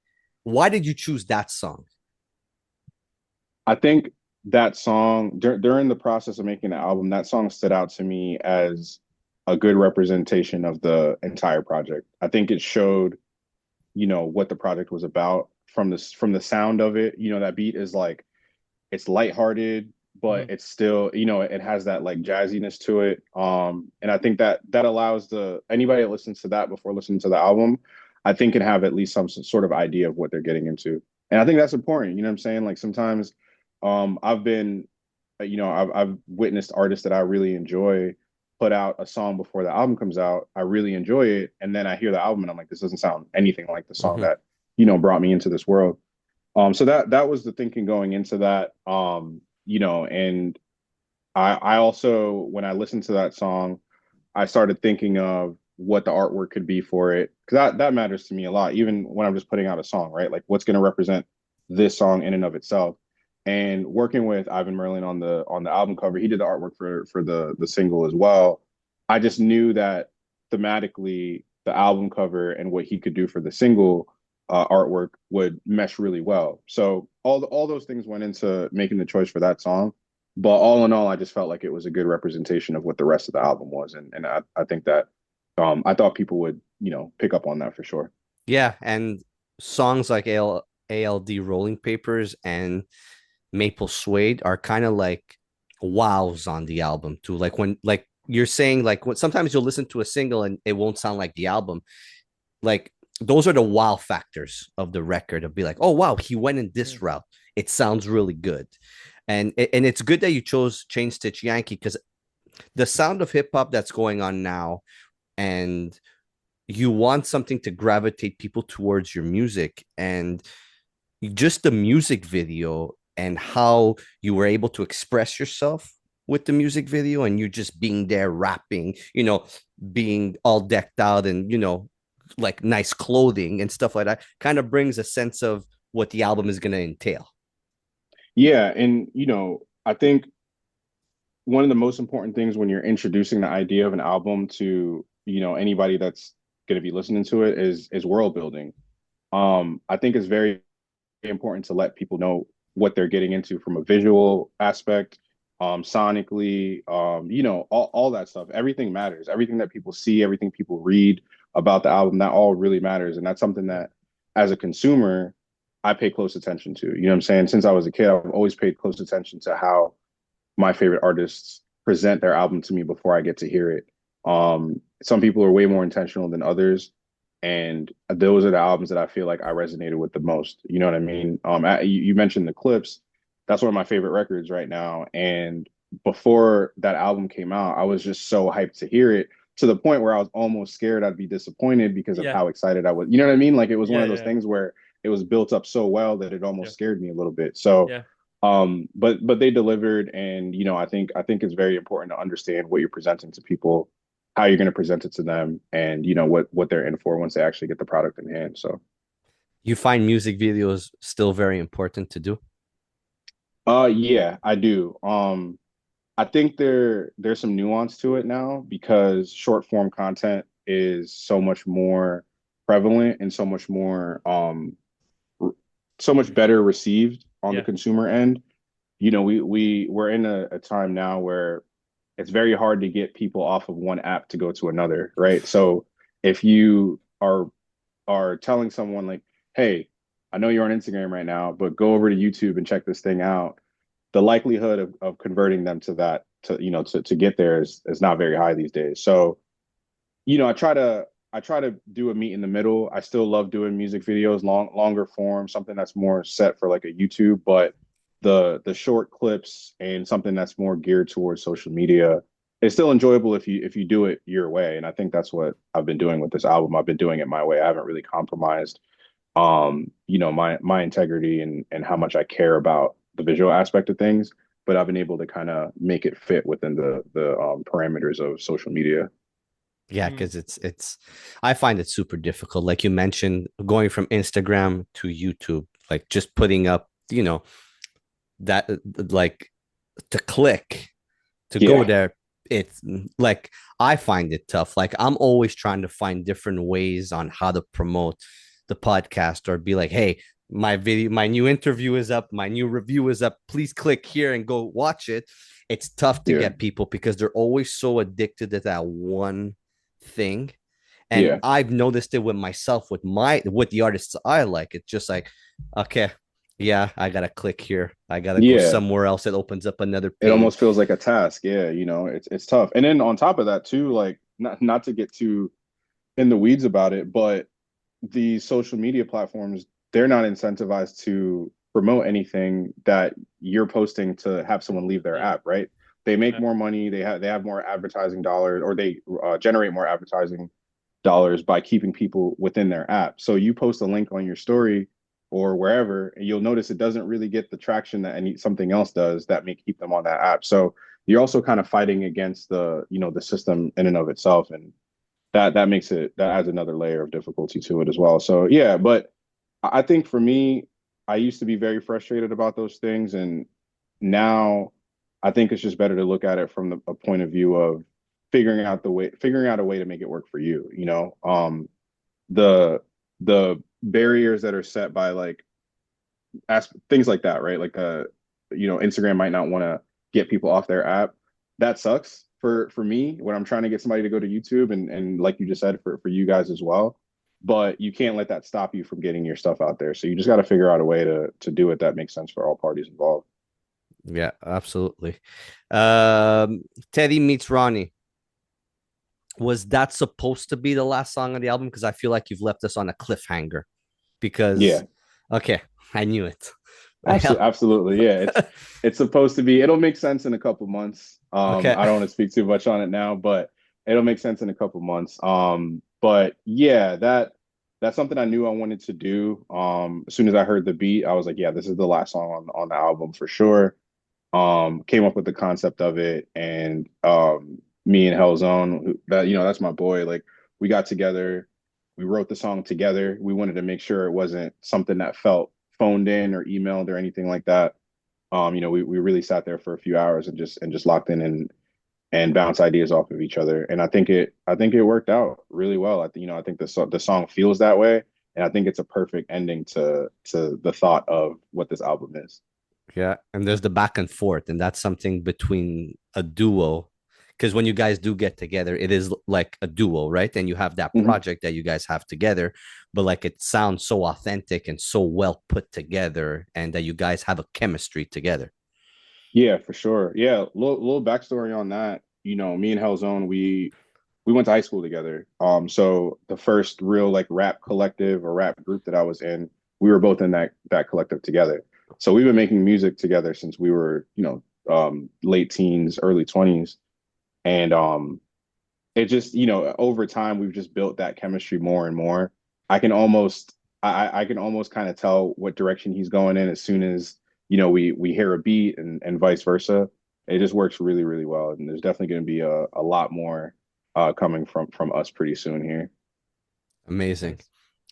Why did you choose that song? I think that song during the process of making the album, that song stood out to me as a good representation of the entire project. I think it showed, what the project was about from the sound of it. That beat is like it's lighthearted, but Mhm. it's still, it has that like jazziness to it. And I think that allows anybody that listens to that before listening to the album, I think can have at least some sort of idea of what they're getting into. And I think that's important. You know what I'm saying? Like sometimes I've been, I've witnessed artists that I really enjoy put out a song before the album comes out. I really enjoy it. And then I hear the album and I'm like, this doesn't sound anything like the song Mm-hmm. that, brought me into this world. So that was the thinking going into that. And I also when I listened to that song, I started thinking of what the artwork could be for it because that matters to me a lot, even when I'm just putting out a song, right? Like what's going to represent this song in and of itself. And working with Ivan Merlin on the album cover, he did the artwork for the single as well. I just knew that thematically the album cover and what he could do for the single artwork would mesh really well. So all those things went into making the choice for that song. But all in all, I just felt like it was a good representation of what the rest of the album was, and I think that I thought people would pick up on that for sure. Yeah, and songs like ALD Rolling Papers and Maple Suede are kind of like wows on the album too. Like when like you're saying like when sometimes you'll listen to a single and it won't sound like the album. Like those are the wow factors of the record of be like, oh wow, he went in this route. It sounds really good. And it's good that you chose Chain Stitch Yankee because the sound of hip hop that's going on now, and you want something to gravitate people towards your music, and just the music video and how you were able to express yourself with the music video, and you just being there rapping, being all decked out and like nice clothing and stuff like that, kind of brings a sense of what the album is going to entail. Yeah, and I think one of the most important things when you're introducing the idea of an album to anybody that's going to be listening to it is world building. I think it's very important to let people know what they're getting into from a visual aspect, sonically, all that stuff. Everything matters. Everything that people see, everything people read about the album, that all really matters. And that's something that as a consumer, I pay close attention to. You know what I'm saying? Since I was a kid, I've always paid close attention to how my favorite artists present their album to me before I get to hear it. Some people are way more intentional than others, and those are the albums that I feel like I resonated with the most. You know what I mean? You mentioned the Clips. That's one of my favorite records right now. And before that album came out, I was just so hyped to hear it to the point where I was almost scared I'd be disappointed because of Yeah. how excited I was. You know what I mean? Like it was one Yeah, of those yeah. things where it was built up so well that it almost Yeah. scared me a little bit. So Yeah. but they delivered, and I think it's very important to understand what you're presenting to people, how you're going to present it to them, and what they're in for once they actually get the product in hand. So You find music videos still very important to do? yeah, I do. I think there's some nuance to it now because short form content is so much more prevalent and so much better received on the Yeah. consumer end. We're in a time now where it's very hard to get people off of one app to go to another, right? So if you are telling someone like, hey, I know you're on Instagram right now, but go over to YouTube and check this thing out, the likelihood of converting them to that to get there is not very high these days. So I try to do a meet in the middle. I still love doing music videos, longer form, something that's more set for like a YouTube, but the short clips and something that's more geared towards social media. It's still enjoyable if you do it your way. And I think that's what I've been doing with this album. I've been doing it my way. I haven't really compromised my integrity and how much I care about the visual aspect of things, but I've been able to kind of make it fit within the parameters of social media. Yeah, because it's I find it super difficult. Like you mentioned, going from Instagram to YouTube, like just putting up, that like to click to go Yeah, there. It's like I find it tough. Like I'm always trying to find different ways on how to promote the podcast or be like, hey, my new interview is up, my new review is up. Please click here and go watch it. It's tough to yeah, get people because they're always so addicted to that one thing. And yeah, I've noticed it with myself, with the artists I like. It's just like, okay, yeah, I gotta click here. I gotta go yeah. somewhere else. It opens up another It almost page. feels like a task. Yeah, it's tough. And then on top of that too, like not to get too in the weeds about it, but the social media platforms, they're not incentivized to promote anything that you're posting to have someone leave their Yeah. app, right? They make Yeah. more money, they have more advertising dollars, or they generate more advertising dollars by keeping people within their app. So you post a link on your story or wherever, and you'll notice it doesn't really get the traction that something else does that may keep them on that app. So you're also kind of fighting against the system in and of itself, and that adds another layer of difficulty to it as well. So yeah, but I think for me, I used to be very frustrated about those things, and now I think it's just better to look at it from a point of view of figuring out a way to make it work for you. The the barriers that are set by like things like that, right? Like Instagram might not want to get people off their app. That sucks for me when I'm trying to get somebody to go to YouTube and like you just said for you guys as well. But you can't let that stop you from getting your stuff out there. So you just got to figure out a way to do it that makes sense for all parties involved. Yeah, absolutely. Um, Teddy meets Ronnie. Was that supposed to be the last song on the album? Because I feel like you've left us on a cliffhanger. Yeah, Because okay, I knew it. absolutely, absolutely. Yeah, it's supposed to be. It'll make sense in a couple months. Okay. I don't want to speak too much on it now, but it'll make sense in a couple months. But yeah, that's something I knew I wanted to do. As soon as I heard the beat, I was like, yeah, this is the last song on the album for sure. Came up with the concept of it, and me and Hellzone, that's my boy. Like we got together, we wrote the song together. We wanted to make sure it wasn't something that felt phoned in or emailed or anything like that. We really sat there for a few hours and just locked in and bounced ideas off of each other. And I think it worked out really well. I think the song feels that way, and I think it's a perfect ending to the thought of what this album is. Yeah, and there's the back and forth, and that's something between a duo. Because when you guys do get together, it is like a duo, right? And you have that Mhm. project that you guys have together, but like it sounds so authentic and so well put together, and that you guys have a chemistry together. Yeah, for sure. Yeah, little backstory on that. Me and Hellzone, we went to high school together. So the first real like rap collective or rap group that I was in, we were both in that collective together. So we've been making music together since we were, late teens, early 20s. And it just, over time we've just built that chemistry more and more. I can almost kind of tell what direction he's going in as soon as, we hear a beat and vice versa. It just works really, really well. And there's definitely going to be a lot more coming from us pretty soon here. Amazing.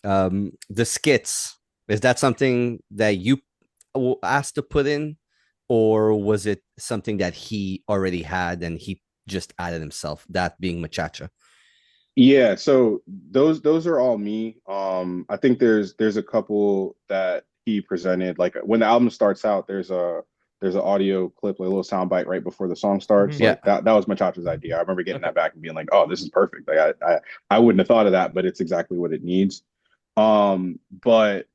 Nice. The skits, is that something that you asked to put in, or was it something that he already had and he just added himself, that being Machacha? Yeah, so those are all me. I think there's a couple that he presented. Like when the album starts out, there's an audio clip, like a little sound bite right before the song starts. Yeah. Like that was Machacha's idea. I remember getting Okay. that back and being like, oh, this is perfect. Like I wouldn't have thought of that, but it's exactly what it needs. But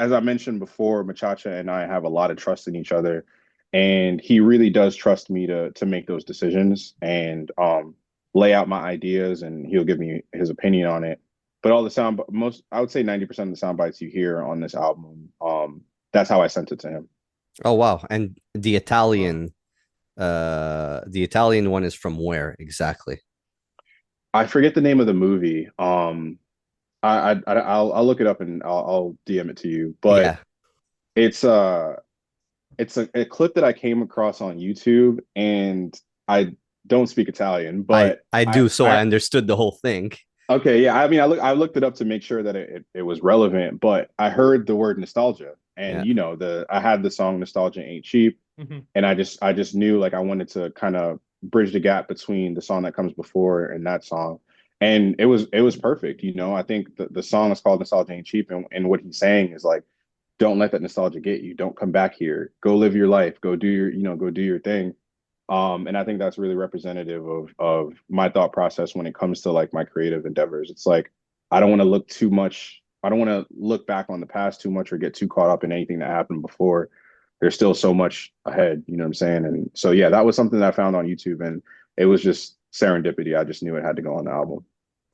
as I mentioned before, Machacha and I have a lot of trust in each other, and he really does trust me to make those decisions and lay out my ideas, and he'll give me his opinion on it. But all the I would say 90% of the sound bites you hear on this album, that's how I sent it to him. Oh wow. And the Italian one is from where exactly? I forget the name of the movie. I'll look it up and I'll DM it to you. But Yeah. it's it's a clip that I came across on YouTube, and I don't speak Italian, I but I do, so I understood the whole thing. okay, yeah. I mean, I looked it up to make sure that it was relevant, but I heard the word nostalgia, and Yeah. I had the song "Nostalgia Ain't Cheap," Mhm. and I just knew like I wanted to kind of bridge the gap between the song that comes before and that song, and it was perfect. I think the song is called "Nostalgia Ain't Cheap," and what he's saying is like, don't let that nostalgia get you. Don't come back here. Go live your life. Go do go do your thing. And I think that's really representative of my thought process when it comes to like my creative endeavors. It's like I don't want to look too much. I don't want to look back on the past too much or get too caught up in anything that happened before. There's still so much ahead, you know what I'm saying? And so yeah, that was something that I found on YouTube, and it was just serendipity. I just knew it had to go on the album.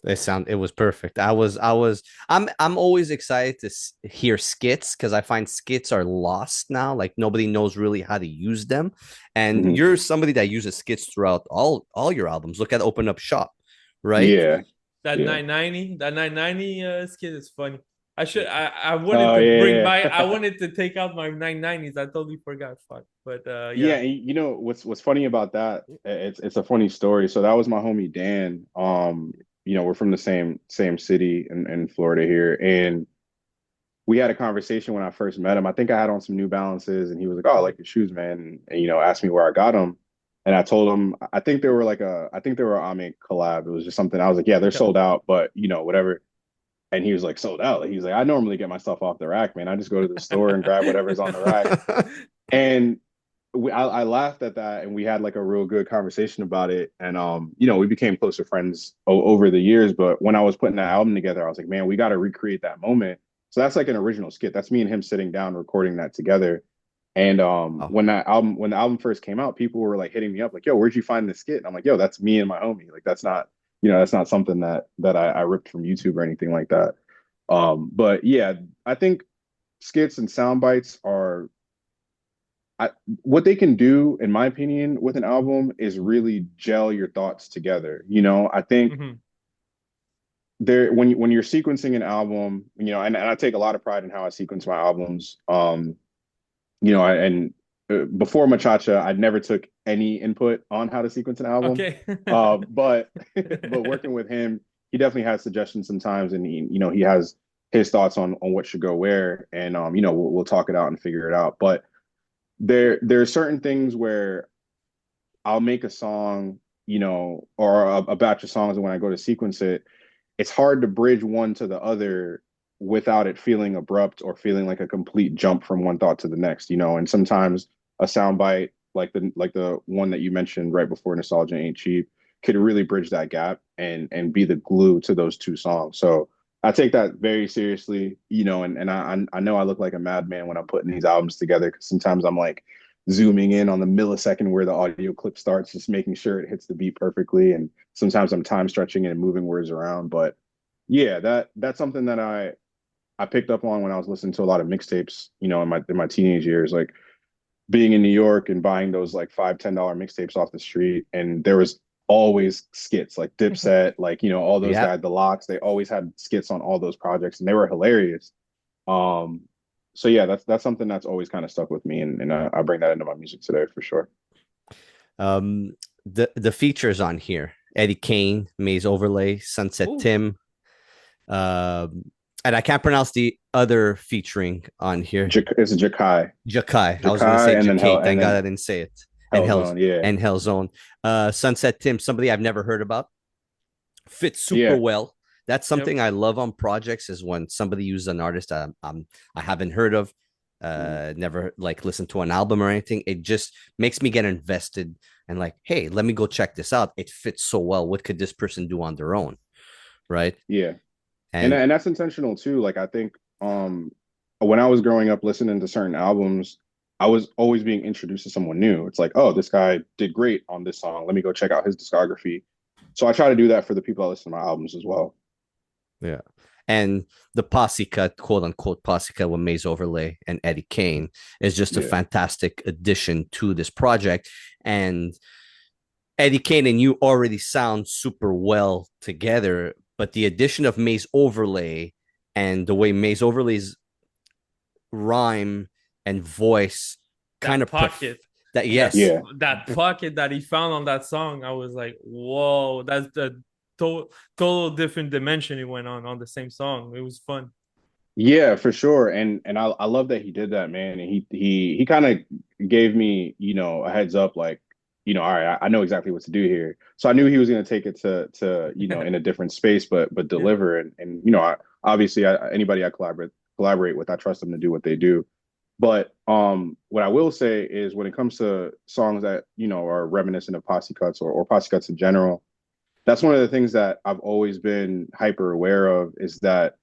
It was perfect. I'm always excited to hear skits because I find skits are lost now. Like nobody knows really how to use them. And Mhm. you're somebody that uses skits throughout all your albums. Look at Open Up Shop, right? Yeah, That yeah. 990 skit is funny. I wanted Oh to bring yeah, my I yeah. wanted to take out my 990s. I totally forgot. Fuck. But yeah. Yeah, and what's funny about that? It's a funny story. So that was my homie Dan. We're from the same city in Florida here, and we had a conversation when I first met him. I think I had on some New Balances, and he was like, "Oh, I like your shoes, man," and asked me where I got them, and I told him I think they were a Ame collab. It was just something I was like, "Yeah, they're Yeah. sold out, but whatever." And he was like, "Sold out?" He was like, "I normally get my stuff off the rack, man. I just go to the store and grab whatever's on the rack." And I laughed at that, and we had like a real good conversation about it, and we became closer friends over the years. But when I was putting that album together, I was like, man, we got to recreate that moment. So that's like an original skit. That's me and him sitting down recording that together. And Oh, when the album first came out, people were like hitting me up like, "Yo, where'd you find this skit?" And I'm like, "Yo, that's me and my homie. Like that's not something that I ripped from YouTube or anything like that." But yeah, I think skits and sound bites are what they can do, in my opinion, with an album is really gel your thoughts together. I think Mhm. when you're sequencing an album, and I take a lot of pride in how I sequence my albums. And before Machacha, I never took any input on how to sequence an album. Okay. But but working with him, he definitely has suggestions sometimes, and he has his thoughts on what should go where, and we'll talk it out and figure it out. But there are certain things where I'll make a song, or a batch of songs, and when I go to sequence it, it's hard to bridge one to the other without it feeling abrupt or feeling like a complete jump from one thought to the next, And sometimes a soundbite like the one that you mentioned right before Nostalgia Ain't Cheap could really bridge that gap and be the glue to those two songs. So I take that very seriously, and I know I look like a madman when I'm putting these albums together because sometimes I'm like zooming in on the millisecond where the audio clip starts, just making sure it hits the beat perfectly. And sometimes I'm time stretching and moving words around. But yeah, that's something that I picked up on when I was listening to a lot of mixtapes, in my teenage years, like being in New York and buying those like $5, $10 mixtapes off the street. And there was always skits like Dipset, like, all those yeah. guys, the Locks, they always had skits on all those projects and they were hilarious. Um, so yeah, that's something that's always kind of stuck with me, and I bring that into my music today for sure. The features on here: Eddie Kane, Maze Overlay, Sunset Ooh. Tim, um, and I can't pronounce the other featuring on here. It's Jakai, Jakai. I was gonna say Jakai, and then Jakay. Thank God I didn't say it. And Hellzone, yeah, Hellzone. Sunset Tim, somebody I've never heard about, fits super yeah. well. That's Yep. something I love on projects is when somebody uses an artist I haven't heard of, Mhm. never like listened to an album or anything. It just makes me get invested and like, hey, let me go check this out. It fits so well. What could this person do on their own, right? Yeah, And and that's intentional too. Like I think when I was growing up listening to certain albums, I was always being introduced to someone new. It's like, oh, this guy did great on this song. Let me go check out his discography. So I try to do that for the people that listen to my albums as well. yeah, And the posse cut, quote unquote posse cut with Maze Overlay and Eddie Kane is just a Yeah. fantastic addition to this project. And Eddie Kane and you already sound super well together, but the addition of Maze Overlay and the way Maze Overlay's rhyme and voice kind That of pocket, that, that yes. Yeah. that pocket that he found on that song, I was like, whoa, that's the total different dimension he went on the same song. It was fun. Yeah, for sure. And I love that he did that, man. And he kind of gave me, a heads up, like, all right, I know exactly what to do here. So I knew he was going to take it to, in a different space, but Yeah. deliver. And obviously, anybody I collaborate with, I trust them to do what they do. But what I will say is when it comes to songs that, are reminiscent of posse cuts or posse cuts in general, that's one of the things that I've always been hyper aware of is that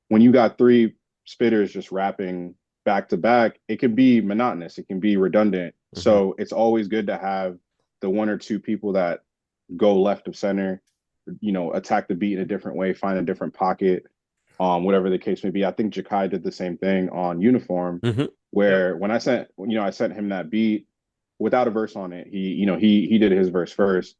when you got three spitters just rapping back to back, it can be monotonous, it can be redundant. Mm-hmm. So it's always good to have the one or two people that go left of center, attack the beat in a different way, find a different pocket, whatever the case may be. I think Jakai did the same thing on Uniform, Mm-hmm. where when I sent him that beat without a verse on it, he did his verse first.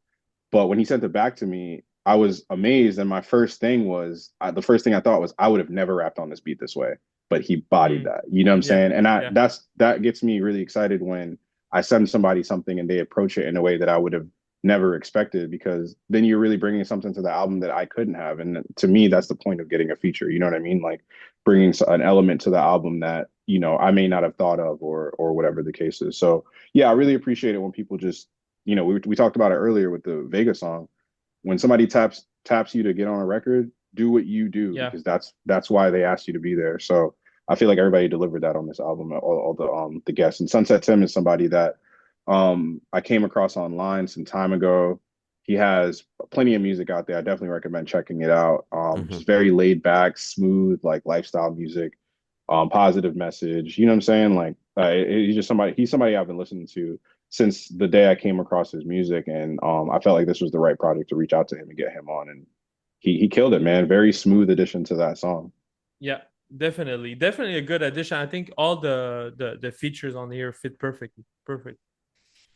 But when he sent it back to me, I was amazed. And my first thing was the first thing I thought was I would have never rapped on this beat this way. But he bodied that. You know what I'm Yeah. saying? And Yeah. that gets me really excited when I send somebody something and they approach it in a way that I would have never expected, because then you're really bringing something to the album that I couldn't have. And to me, that's the point of getting a feature. You know what I mean? Like bringing an element to the album that, I may not have thought of or whatever the case is. So yeah, I really appreciate it when people just, we talked about it earlier with the Vega song. When somebody taps you to get on a record, do what you do, Yeah. because that's why they asked you to be there. So I feel like everybody delivered that on this album, all the guests. And Sunset Tim is somebody that I came across online some time ago. He has plenty of music out there. I definitely recommend checking it out. Mm-hmm. Just very laid back, smooth, like lifestyle music, positive message. You know what I'm saying? Like he's somebody I've been listening to since the day I came across his music, and I felt like this was the right project to reach out to him and get him on, and he killed it, man. Very smooth addition to that song. Yeah, definitely a good addition. I think all the features on here fit perfectly. Perfect.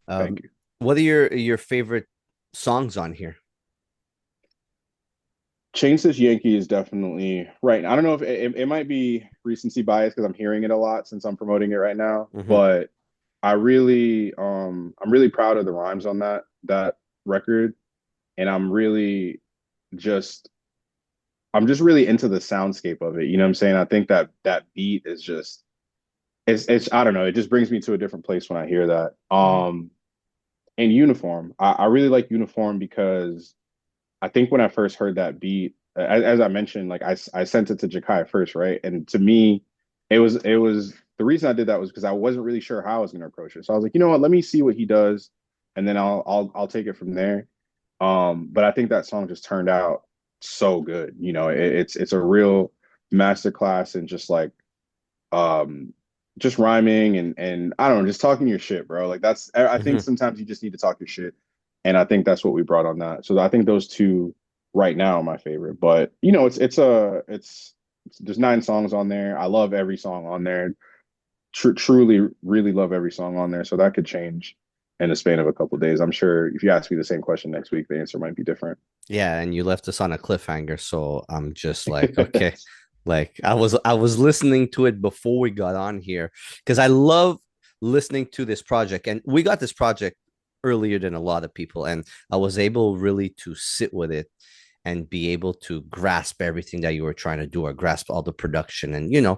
Thank you. What are your favorite songs on here? Chain Stitch Yankee is definitely right. I don't know if it might be recency bias because I'm hearing it a lot since I'm promoting it right now, but I'm really proud of the rhymes on that record, and I'm just really into the soundscape of it. You know what I'm saying? I think that beat is just it's I don't know, it just brings me to a different place when I hear that. And Uniform, I really like Uniform because I think when I first heard that beat, as I mentioned, like I sent it to Jakai first, right? And to me, it was the reason I did that was because I wasn't really sure how I was going to approach it. So I was like, you know what, let me see what he does, and then I'll take it from there. But I think that song just turned out so good. It's a real masterclass in just like um just rhyming and I don't know, just talking your shit, bro. Like I think sometimes you just need to talk your shit. And I think that's what we brought on that. So I think those two right now are my favorite. But it's there's 9 songs on there. I love every song on there. Truly, really love every song on there. So that could change in the span of a couple of days. I'm sure if you ask me the same question next week, the answer might be different. Yeah, and you left us on a cliffhanger, so I'm just like, okay. Like I was listening to it before we got on here because I love listening to this project, and we got this project earlier than a lot of people, and I was able really to sit with it and be able to grasp everything that you were trying to do or grasp all the production. And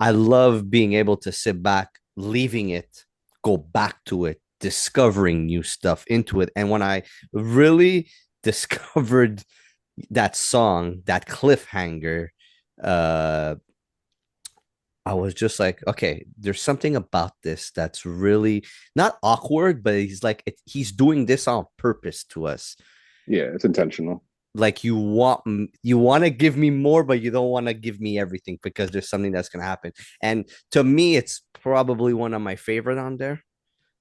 I love being able to sit back, leaving it, go back to it, discovering new stuff into it. And when I really discovered that song, that cliffhanger, uh I was just like, okay, there's something about this that's really not awkward, but he's doing this on purpose to us. Yeah, it's intentional. Like you want to give me more, but you don't want to give me everything because there's something that's going to happen. And to me, it's probably one of my favorite on there.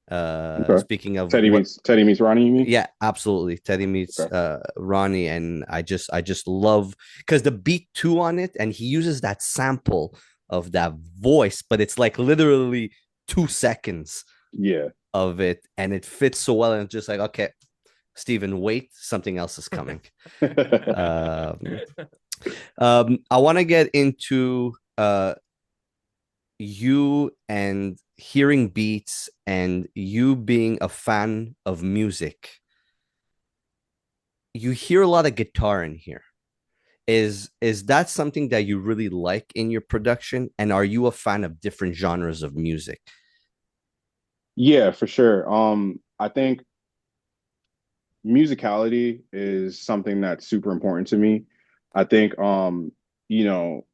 Okay. Speaking of Teddy meets Ronnie, you mean? yeah, absolutely. Teddy meets Okay. Ronnie, and I just love because the beat too on it, and he uses that sample of that voice, but it's like literally 2 seconds Yeah. of it, and it fits so well. And it's just like, okay, Steven, wait, something else is coming. um, I want to get into you and hearing beats and you being a fan of music. You hear a lot of guitar in here. Is that something that you really like in your production? And are you a fan of different genres of music? Yeah, for sure. I think musicality is something that's super important to me. I think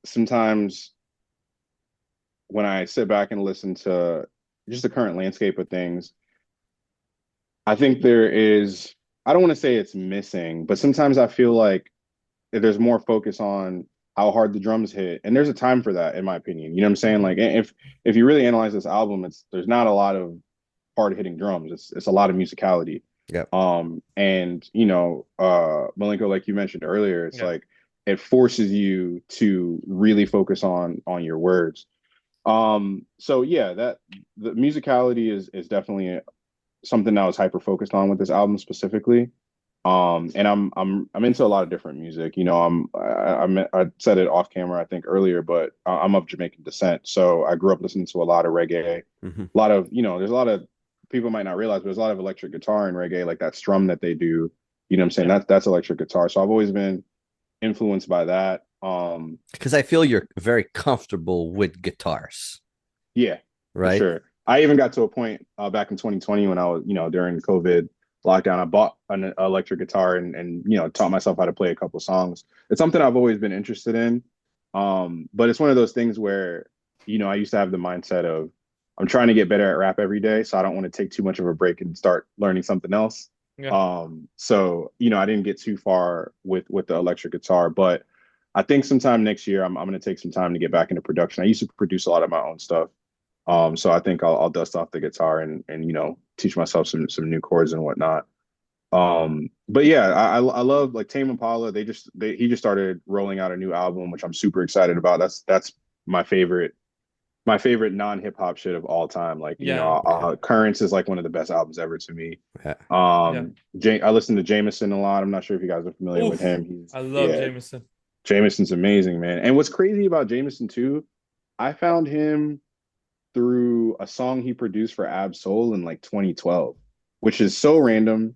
sometimes when I sit back and listen to just the current landscape of things, I think there is, I don't want to say it's missing, but sometimes I feel like there's more focus on how hard the drums hit. And there's a time for that, in my opinion. You know what I'm saying? Like if you really analyze this album, there's not a lot of hard hitting drums. It's a lot of musicality. Yeah. And Milenko, like you mentioned earlier, it's Yeah. like it forces you to really focus on your words. So yeah, that the musicality is definitely something I was hyper focused on with this album specifically. And I'm into a lot of different music. You know, I said it off camera, I think earlier, but I'm of Jamaican descent, so I grew up listening to a lot of reggae, Mhm. a lot of there's a lot of people might not realize, but there's a lot of electric guitar in reggae, like that strum that they do. You know what I'm saying? Yeah. That's electric guitar. So I've always been influenced by that. Because I feel you're very comfortable with guitars, Yeah, for right? sure. I even got to a point back in 2020 when I was, during COVID lockdown, I bought an electric guitar and taught myself how to play a couple songs. It's something I've always been interested in. But it's one of those things where, I used to have the mindset of I'm trying to get better at rap every day, so I don't want to take too much of a break and start learning something else. Yeah. So I didn't get too far with the electric guitar, but I think sometime next year I'm going to take some time to get back into production. I used to produce a lot of my own stuff. So I think I'll dust off the guitar and teach myself some new chords and whatnot. But yeah, I love like Tame Impala. He just started rolling out a new album, which I'm super excited about. That's my favorite non-hip hop shit of all time. Like Currents is like one of the best albums ever to me. Yeah. I listen to Jameson a lot. I'm not sure if you guys are familiar with him. I love Jameson. Jameson's amazing, man. And what's crazy about Jameson too, I found him through a song he produced for Ab Soul in like 2012, which is so random.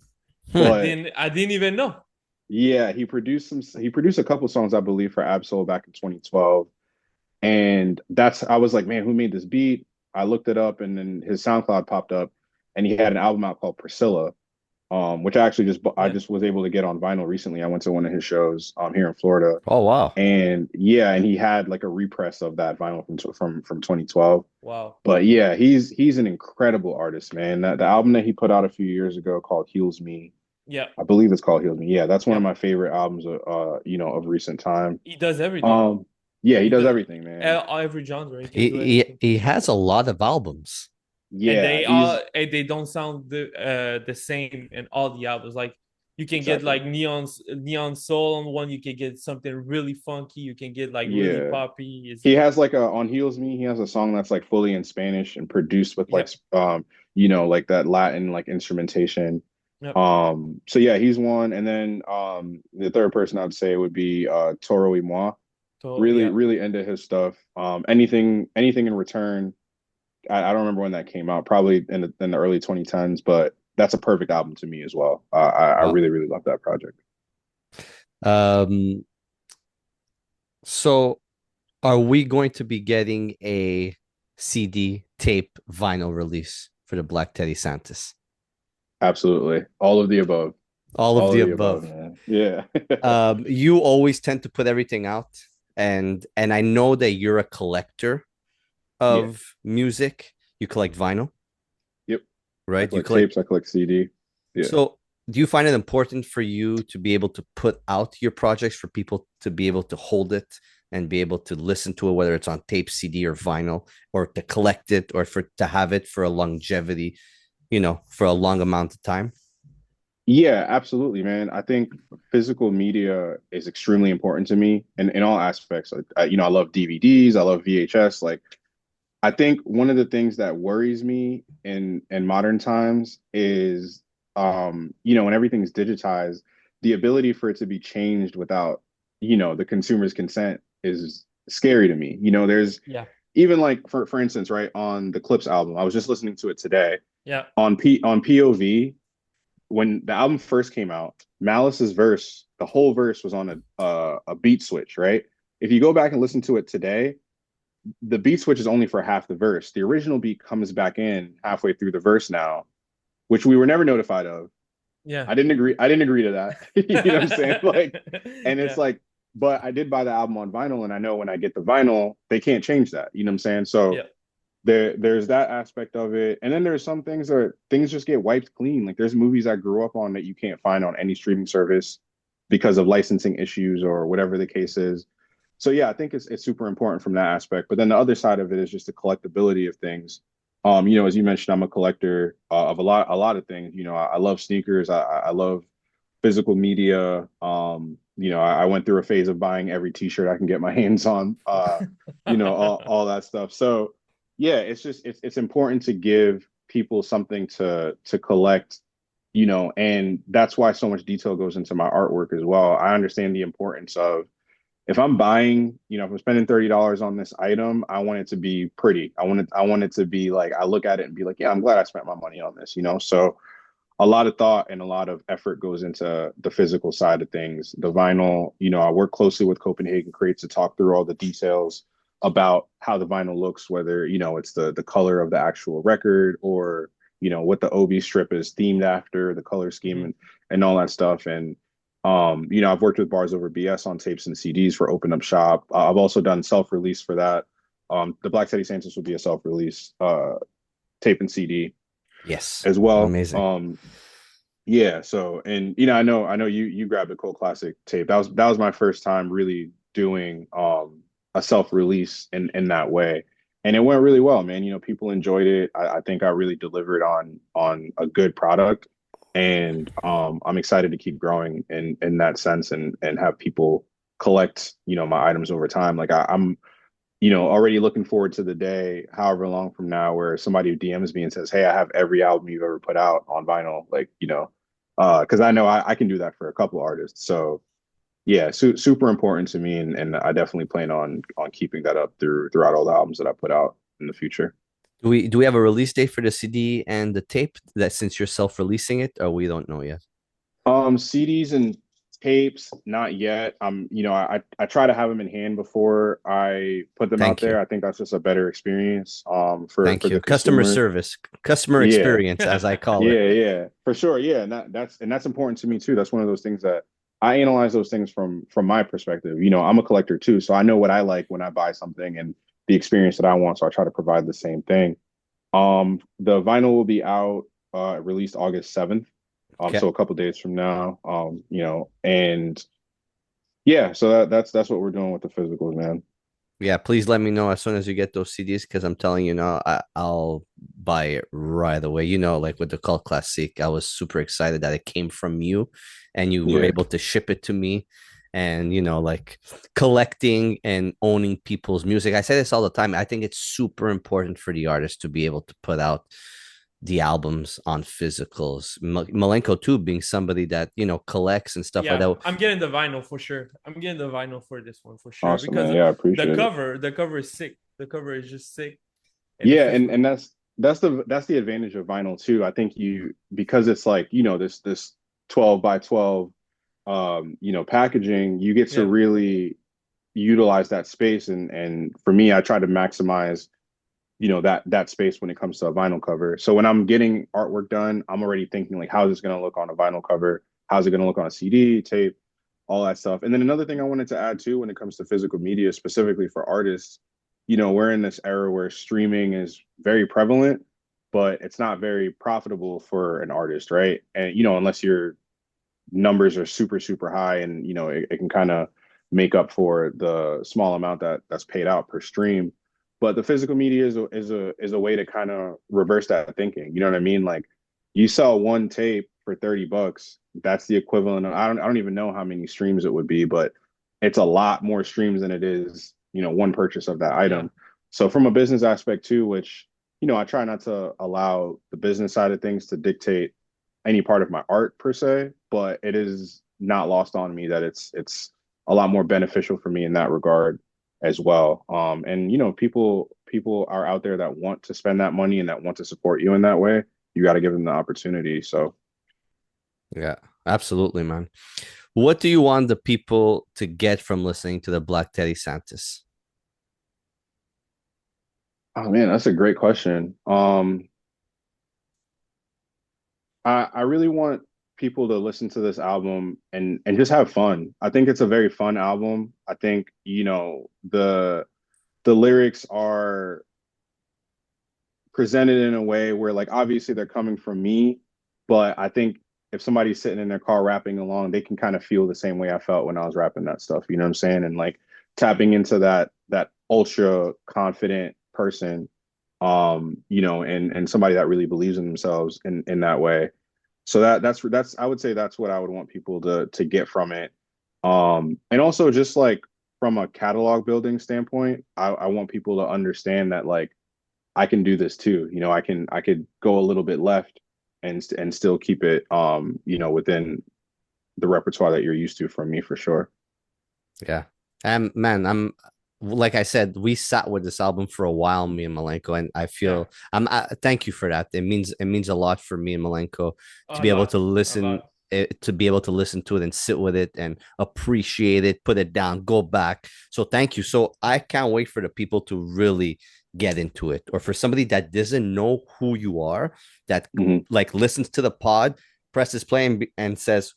But I didn't even know. Yeah, he produced a couple songs, I believe, for Ab Soul back in 2012. And I was like, man, who made this beat? I looked it up and then his SoundCloud popped up and he had an album out called Priscilla, which I just was able to get on vinyl recently. I went to one of his shows here in Florida. Oh wow. And yeah, and he had like a repress of that vinyl from 2012. Wow. But yeah, he's an incredible artist, man. The album that he put out a few years ago called Heals Me. Yeah. I believe it's called Heals Me. Yeah, that's one of my favorite albums of recent time. He does everything. Yeah, he does everything, man. Every genre. He has a lot of albums. Yeah, and they don't sound the same in all the albums. Like you can get like neon soul on one. You can get something really funky. You can get like really poppy. He has like on Heals Me. He has a song that's like fully in Spanish and produced with like like that Latin like instrumentation. Yep. So yeah, he's one, and then the third person I'd say would be Toro y Moi. Really into his stuff. Anything in return. I don't remember when that came out, probably in the early 2010s, but that's a perfect album to me as well. I really, really love that project. So are we going to be getting a CD, tape, vinyl release for the Black Teddy Santis? Absolutely. All of the above. All of the above. Yeah. You always tend to put everything out, and I know that you're a collector of music. You collect vinyl. Yep. Right. You collect tapes. I collect CD. Yeah. So do you find it important for you to be able to put out your projects for people to be able to hold it and be able to listen to it, whether it's on tape, CD, or vinyl, or to collect it, or to have it for a longevity? for a long amount of time? Yeah, absolutely, man. I think physical media is extremely important to me in all aspects. I love DVDs, I love VHS. Like, I think one of the things that worries me in modern times is, when everything's digitized, the ability for it to be changed without, the consumer's consent is scary to me. There's Yeah. even like for instance, right, on the Clips album, I was just listening to it today Yeah. on POV. When the album first came out, Malice's verse, the whole verse was on a beat switch, right? If you go back and listen to it today, the beat switch is only for half the verse. The original beat comes back in halfway through the verse now, which we were never notified of. Yeah. I didn't agree. I didn't agree to that. You know what I'm saying? Like, and it's Yeah. like, but I did buy the album on vinyl, and I know when I get the vinyl, they can't change that. You know what I'm saying? So Yeah. there's that aspect of it, and then there's some things that things just get wiped clean. Like there's movies I grew up on that you can't find on any streaming service because of licensing issues or whatever the case is. So yeah, I think it's super important from that aspect. But then the other side of it is just the collectability of things. As you mentioned, I'm a collector of a lot of things. I love sneakers. I love physical media. I went through a phase of buying every T-shirt I can get my hands on. All that stuff. So yeah, it's important to give people something to collect. And that's why so much detail goes into my artwork as well. I understand the importance of, if I'm buying, if I'm spending $30 on this item, I want it to be pretty. I want it to be like, I look at it and be like, yeah, I'm glad I spent my money on this. So a lot of thought and a lot of effort goes into the physical side of things. The vinyl, I work closely with Copenhagen Crates to talk through all the details about how the vinyl looks, whether, it's the color of the actual record, or, what the OB strip is themed after, the color scheme, and all that stuff. And I've worked with Bars Over BS on tapes and CDs for Open Up Shop. I've also done self-release for that. The Black Teddy Santis will be a self-release tape and CD Yes. as well. Amazing. Yeah. So, and I know you grabbed a Cult Classic tape. That was my first time really doing a self-release in that way. And it went really well, man. People enjoyed it. I think I really delivered on a good product. And I'm excited to keep growing in that sense, and have people collect, my items over time. Like I'm already looking forward to the day, however long from now, where somebody DMs me and says, "Hey, I have every album you've ever put out on vinyl." Like, because I know I can do that for a couple artists. So yeah, super important to me, and I definitely plan on keeping that up throughout all the albums that I put out in the future. Do we have a release date for the CD and the tape, that since you're self-releasing it, or we don't know yet? CDs and tapes, not yet. I try to have them in hand before I put them out Thank you. there. I think that's just a better experience for Thank the you. Customer consumer. service, customer Yeah. experience, as I call it. Yeah, for sure. Yeah, and that's important to me too. That's one of those things that I analyze those things from my perspective. I'm a collector too, so I know what I like when I buy something and the experience that I want. So I try to provide the same thing. The vinyl will be out, released August 7th. Okay. So a couple days from now. And yeah, so that's what we're doing with the physicals, man. Yeah, please let me know as soon as you get those CDs, because I'm telling you now, I'll buy it right away. Like with the Cult Classic, I was super excited that it came from you and you were Yeah. able to ship it to me. And, like collecting and owning people's music. I say this all the time. I think it's super important for the artist to be able to put out the albums on physicals. Milenko too, being somebody that, collects and stuff like Yeah, that. I'm getting the vinyl for sure. I'm getting the vinyl for this one for sure, Awesome, because man. Yeah, I the appreciate it. cover is sick. The cover is just sick. And Yeah, and that's the advantage of vinyl too. I think because it's like, this 12 by 12 packaging, you get to Yeah. really utilize that space, and for me, I try to maximize that space when it comes to a vinyl cover. So when I'm getting artwork done, I'm already thinking like, how's this going to look on a vinyl cover? How's it going to look on a CD, tape, all that stuff. And then another thing I wanted to add too, when it comes to physical media, specifically for artists, we're in this era where streaming is very prevalent, but it's not very profitable for an artist, right? And unless your numbers are super, super high, and it can kind of make up for the small amount that's paid out per stream. But the physical media is a way to kind of reverse that thinking. You know what I mean? Like, you sell one tape for $30. That's the equivalent of I don't even know how many streams it would be, but it's a lot more streams than it is, one purchase of that Yeah. item. So from a business aspect too, which, I try not to allow the business side of things to dictate any part of my art per se, but it is not lost on me that it's a lot more beneficial for me in that regard as well. And people are out there that want to spend that money and that want to support you in that way. You got to give them the opportunity. So, Yeah, absolutely, man. What do you want the people to get from listening to the Black Teddy Santis? oh man, that's a great question. I really want people to listen to this album and just have fun. I think it's a very fun album. I think, the lyrics are presented in a way where like obviously they're coming from me, but I think if somebody's sitting in their car rapping along, they can kind of feel the same way I felt when I was rapping that stuff. You know what I'm saying? And like tapping into that ultra confident person, and somebody that really believes in themselves in that way. So that's I would say that's what I would want people to get from it. And also just like from a catalog building standpoint, I want people to understand that like I can do this too. I could go a little bit left and still keep it within the repertoire that you're used to from me for sure. Yeah. Man, I'm like I said, we sat with this album for a while, me and Milenko, and I Yeah. feel thank you for that. It means a lot for me and Milenko to A be able lot. to A listen lot. to be able to listen to it and sit with it and appreciate it, put it down, go back. So thank you. So I can't wait for the people to really get into it, or for somebody that doesn't know who you are, that Mhm. like listens to the pod, presses play and says,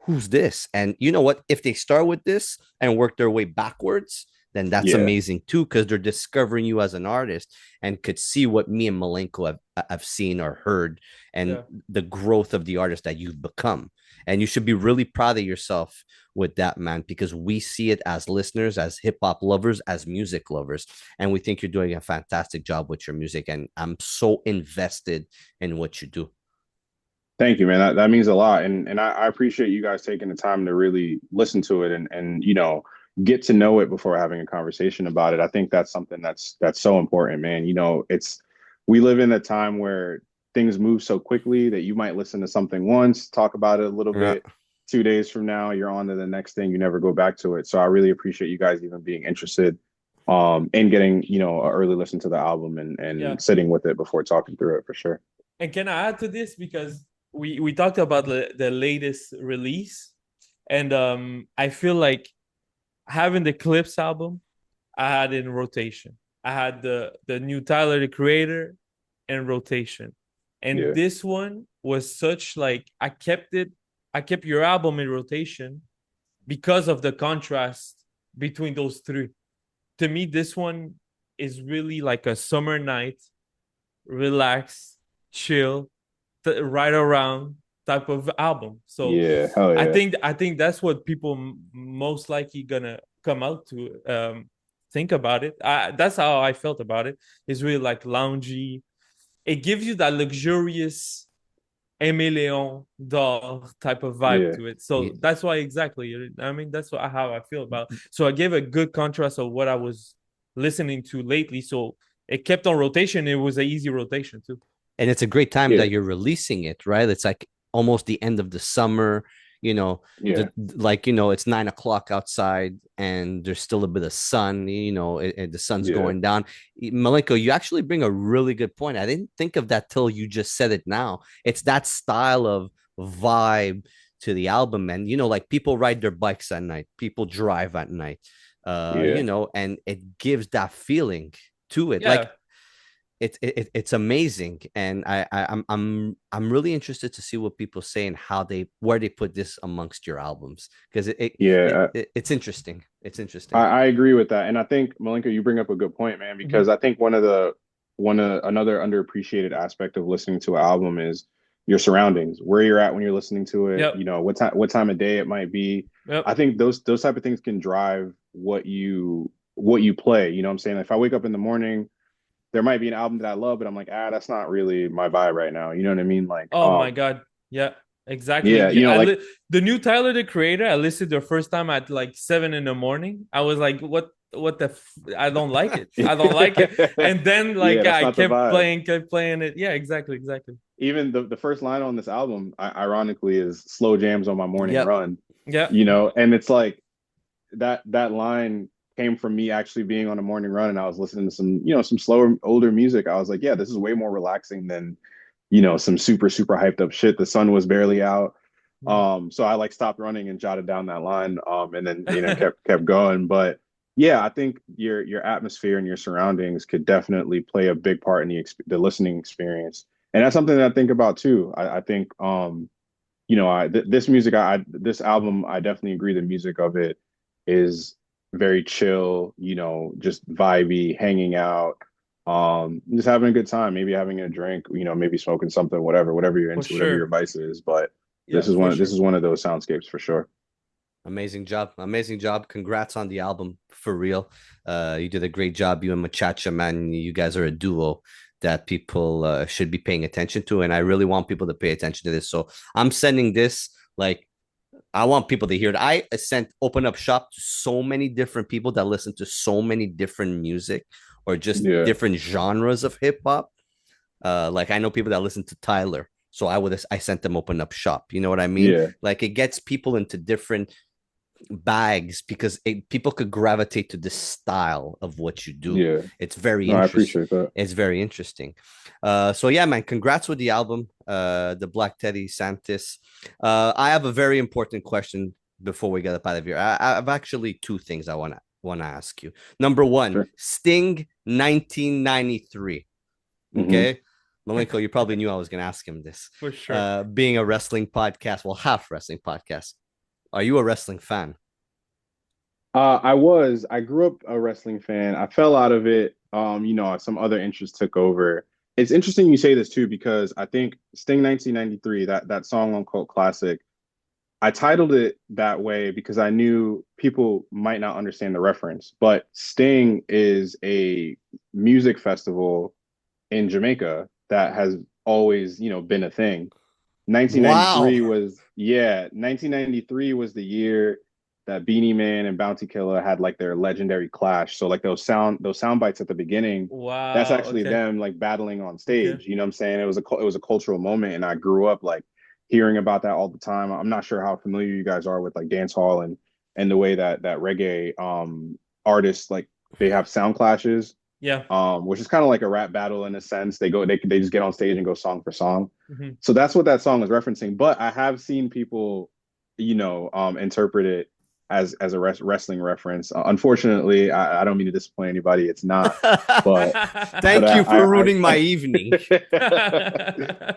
who's this? And you know what? If they start with this and work their way backwards, then that's Yeah. amazing too, because they're discovering you as an artist and could see what me and Malenko have seen or heard, and Yeah. the growth of the artist that you've become. And you should be really proud of yourself with that, man, because we see it as listeners, as hip hop lovers, as music lovers. And we think you're doing a fantastic job with your music. And I'm so invested in what you do. Thank you, man. That means a lot. And I appreciate you guys taking the time to really listen to it and get to know it before having a conversation about it. I think that's something that's so important, man. It's we live in a time where things move so quickly that you might listen to something once, talk about it a little Yeah. bit, 2 days from now, you're on to the next thing, you never go back to it. So I really appreciate you guys even being interested in getting, an early listen to the album and Yeah. sitting with it before talking through it for sure. And can I add to this, because we talked about the latest release, and I feel like having the Clips album, I had in rotation. I had the new Tyler the Creator in rotation, and Yeah. this one was such like I kept your album in rotation because of the contrast between those three. To me, this one is really like a summer night, relax, chill, right around type of album. So Yeah, hell I yeah. think I think that's what people most likely gonna come out to think about it. That's how I felt about it. It's really like loungy. It gives you that luxurious Aimé Leon d'or type of vibe Yeah. to it. So that's why exactly. I mean, that's how I feel about it. So I gave a good contrast of what I was listening to lately. So it kept on rotation. It was an easy rotation too. And it's a great time Yeah. that you're releasing it, right? It's like almost the end of the summer, Yeah. it's 9 o'clock outside and there's still a bit of sun, the sun's Yeah. going down. Malenko, you actually bring a really good point. I didn't think of that till you just said it now. It's that style of vibe to the album. And, like people ride their bikes at night, people drive at night, Yeah. and it gives that feeling to it. Like Yeah. it's amazing, and I'm really interested to see what people say and where they put this amongst your albums, because Yeah. it's interesting. It's interesting. I agree with that. And I think Malenko, you bring up a good point, man, Mhm. because I think another underappreciated aspect of listening to an album is your surroundings, where you're at when you're listening to it, Yep. what time of day it might be. Yep. I think those type of things can drive what you play. You know what I'm saying? If I wake up in the morning there might be an album that I love, but I'm like, that's not really my vibe right now. You know what I mean? Like, Oh my God. Yeah, exactly. yeah, you know, like The new Tyler the Creator, I listened the first time at like 7 in the morning. I was like, what the I don't like it. I don't like it. And then yeah, like that's I not the vibe. kept playing it. Yeah, exactly, exactly. Even the first line on this album, ironically, is slow jams on my morning Yep. run. Yeah. You know, and it's like that line came from me actually being on a morning run, and I was listening to some, you know, some slower, older music. I was like, yeah, this is way more relaxing than, you know, some super hyped up shit. The sun was barely out. So I like stopped running and jotted down that line, and then, you know, kept going. But yeah, I think your atmosphere and your surroundings could definitely play a big part in the listening experience, and that's something that I think about too. I think you know, this music, this album, I definitely agree. The music of it is very chill, you know, just vibey, hanging out, just having a good time, maybe having a drink, you know, maybe smoking something, whatever you're For into, whatever your sure. vice is. But Yeah, for this sure. is one of those soundscapes for sure. Amazing job. Amazing job. Congrats on the album, for real. You did a great job. You and Machacha, man. You guys are a duo that people should be paying attention to. And I really want people to pay attention to this. So I'm sending this, like, I want people to hear it. I sent open up shop to so many different people that listen to so many different music or just Yeah, different genres of hip hop. Like I know people that listen to Tyler. So I sent them open up shop. You know what I mean? yeah, Like it gets people into different bags because people could gravitate to the style of what you do. yeah. It's very No, I interesting. appreciate that. It's very interesting. So yeah, man, congrats with the album, the Black Teddy Santis. I have a very important question before we get up out of here. I have actually two things I want to ask you. Number one, Sure. Sting 1993. Hmm. Okay. Milenko, you probably knew I was going to ask him this. For sure. Being a wrestling podcast, well, half wrestling podcast. Are you a wrestling fan? I grew up a wrestling fan. I fell out of it. You know, some other interests took over. It's interesting you say this too, because I think Sting 1993, that song on Cult Classic, I titled it that way because I knew people might not understand the reference. But Sting is a music festival in Jamaica that has always, you know, been a thing. Wow. 1993 was, yeah, 1993 was the year that Beanie Man and Bounty Killer had like their legendary clash. So like those sound bites at the beginning, that's Wow. actually Okay. them like battling on Okay. stage. You know what I'm saying? It was a cultural moment, and I grew up like hearing about that all the time. I'm not sure how familiar you guys are with like dance hall and the way that reggae artists, like, they have sound clashes, Yeah. which is kind of like a rap battle in a sense. They just get on stage and go song for song. Hmm. So that's what that song is referencing. But I have seen people, you know, interpret it as a wrestling reference. Unfortunately, I don't mean to disappoint anybody. It's not. But Thank you for ruining my I evening.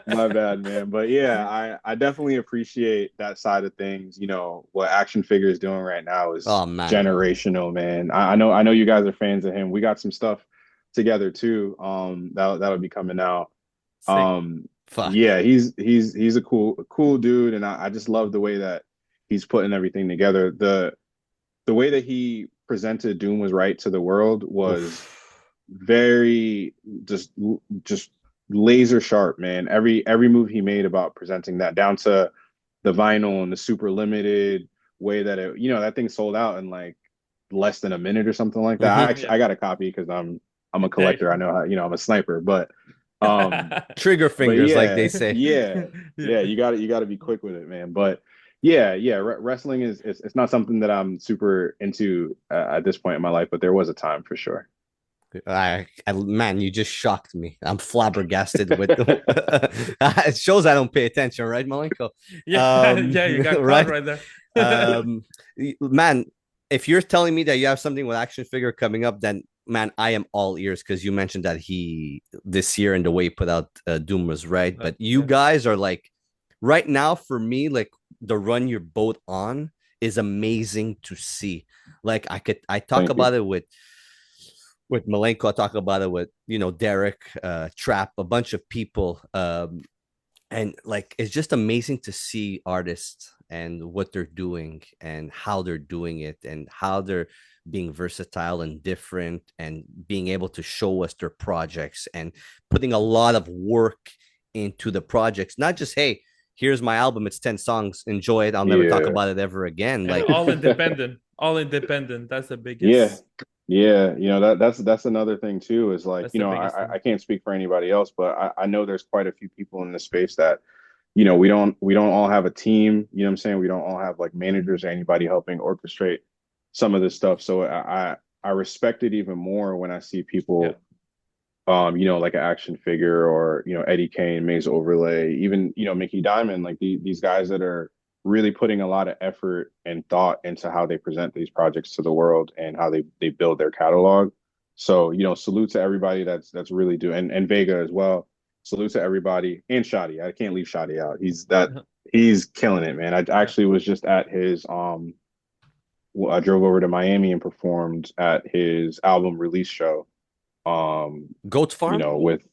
my bad, man. But yeah, I definitely appreciate that side of things. You know, what Action Figure is doing right now is Oh man. generational, man. I know you guys are fans of him. We got some stuff together too. That'll be coming out. Sick. Um, Fuck. yeah, he's a cool dude, and I just love the way that he's putting everything together. The way that he presented Doom Was Right to the world was Oof. very just laser sharp, man. Every move he made about presenting that, down to the vinyl and the super limited way that it, you know, that thing sold out in like less than a minute or something like that. Mhm. Yeah. I got a copy because I'm a Hey. collector. I know how, you know, I'm a sniper, um Trigger but fingers, like yeah, they say. yeah, Yeah. yeah, you got to be quick with it, man. But yeah, wrestling is it's not something that I'm super into at this point in my life, but there was a time for sure. Man, you just shocked me. I'm flabbergasted with it shows I don't pay attention, right, Malenko? Yeah. Yeah. You got caught Right? right there. Um, man, if you're telling me that you have something with action figure coming up, then man, I am all ears because you mentioned that he this year and the way he put out Doom was right. But you Yeah. guys are like right now for me, like the run you're both on is amazing to see. Like I talk Thank you. about it with Milenko, I talk about it with Derek, Trap, a bunch of people. And like it's just amazing to see artists and what they're doing and how they're doing it and how they're being versatile and different and being able to show us their projects and putting a lot of work into the projects, not just, hey, here's my album, it's 10 songs, enjoy it, I'll never talk Yeah. about it ever again. And Like, all independent, all independent. That's the Yeah. biggest. Yeah. That's another thing too, is like, That's the biggest I thing. can't speak for anybody else, but I know there's quite a few people in this space that, we don't all have a team, you know what I'm saying? We don't all have like managers or anybody helping orchestrate some of this stuff. So I respect it even more when I see Yeah. people, like an action figure or, Eddie Kane, Maze Overlay, even, Mickey Diamond, like these guys that are really putting a lot of effort and thought into how they present these projects to the world and how they build their catalog. So, salute to everybody that's really doing, and Vega as well. Salute to everybody, and Shadi. I can't leave Shadi out. He's killing it, man. I actually was just at his I drove over to Miami and performed at his album release show. Goat Farm? With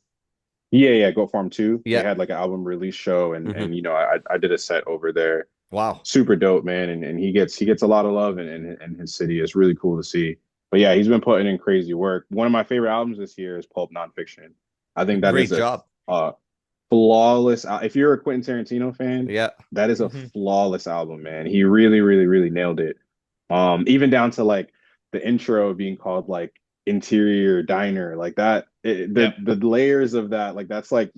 yeah, Goat Farm 2. They Yeah. had like an album release show, and Mhm. I did a set over there. Wow. Super dope, man, and he gets a lot of love in his city. It's really cool to see. But yeah, he's been putting in crazy work. One of my favorite albums this year is Pulp Nonfiction. I think that Great is a job. flawless. If you're a Quentin Tarantino fan, Yeah. that is a Mhm. flawless album, man. He really, really, really nailed it. Even down to like the intro being called like Interior Diner, like that. Yeah. The layers of that, like that's like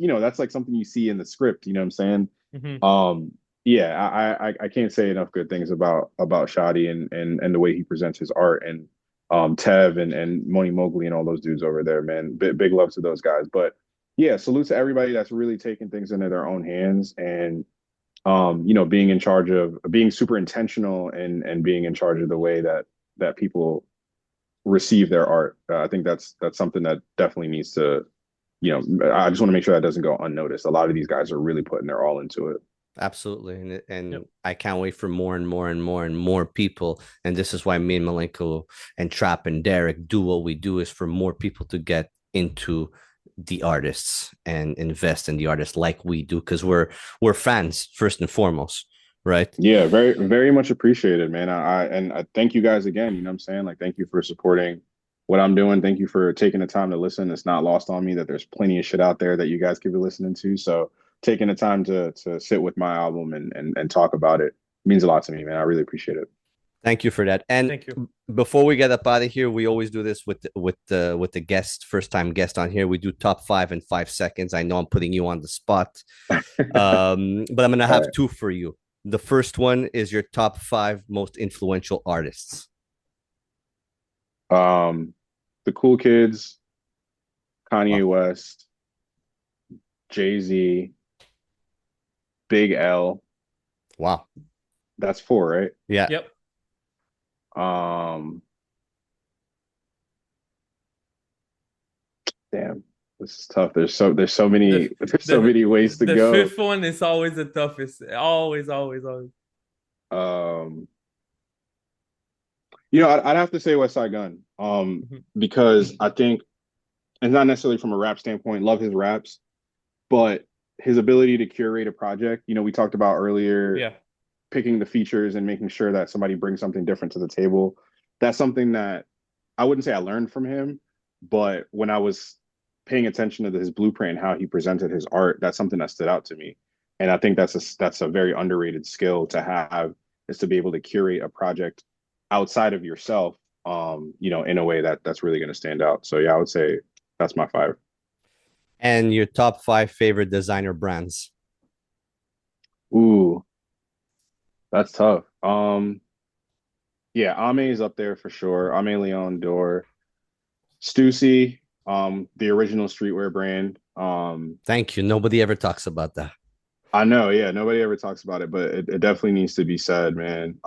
something you see in the script. You know what I'm saying? Mhm. Yeah, I can't say enough good things about Shadi and the way he presents his art, and Tev and Moni Mowgli and all those dudes over there, man. Big love to those guys. But yeah, salute to everybody that's really taking things into their own hands and being in charge of being super intentional and being in charge of the way that people receive their art. I think that's something that definitely needs to, I just want to make sure that doesn't go unnoticed. A lot of these guys are really putting their all into it. Absolutely. And Yep. I can't wait for more and more and more and more people. And this is why me and Milenko and Trap and Derek do what we do, is for more people to get into the artists and invest in the artists like we do, because we're fans first and foremost, right? Yeah, very, very much appreciated, man. I thank you guys again. You know what I'm saying? Like, thank you for supporting what I'm doing. Thank you for taking the time to listen. It's not lost on me that there's plenty of shit out there that you guys could be listening to. So taking the time to sit with my album and talk about it means a lot to me, man. I really appreciate it. Thank you for that. And Thank you. before we get up out of here, we always do this with the guest, first time guest on here. We do top 5 in 5 seconds. I know I'm putting you on the spot, but I'm gonna All have two for you. The first one is your top 5 most influential artists. right. The Cool Kids, Kanye Wow. West, Jay-Z, Big L. Wow. That's 4, right? Yeah. Yep. Um, Damn, this is tough. There's so many ways to The go. fifth one is always the toughest. Always, always, always. Um, I'd have to say West Side Gun. Mhm. Because I think, and not necessarily from a rap standpoint, love his raps, but his ability to curate a project. We talked about earlier, Yeah. picking the features and making sure that somebody brings something different to the table. That's something that I wouldn't say I learned from him, but when I was paying attention to his blueprint and how he presented his art, that's something that stood out to me. And I think that's a very underrated skill to have, is to be able to curate a project outside of yourself, in a way that's really going to stand out. So yeah, I would say that's my 5. And your top 5 favorite designer brands. Ooh, that's tough. Yeah, Ame's up there for sure. Ame Leon Dor, Stussy, the original streetwear brand. Thank you. Nobody ever talks about that. I know, yeah, nobody ever talks about it, but it definitely needs to be said, man.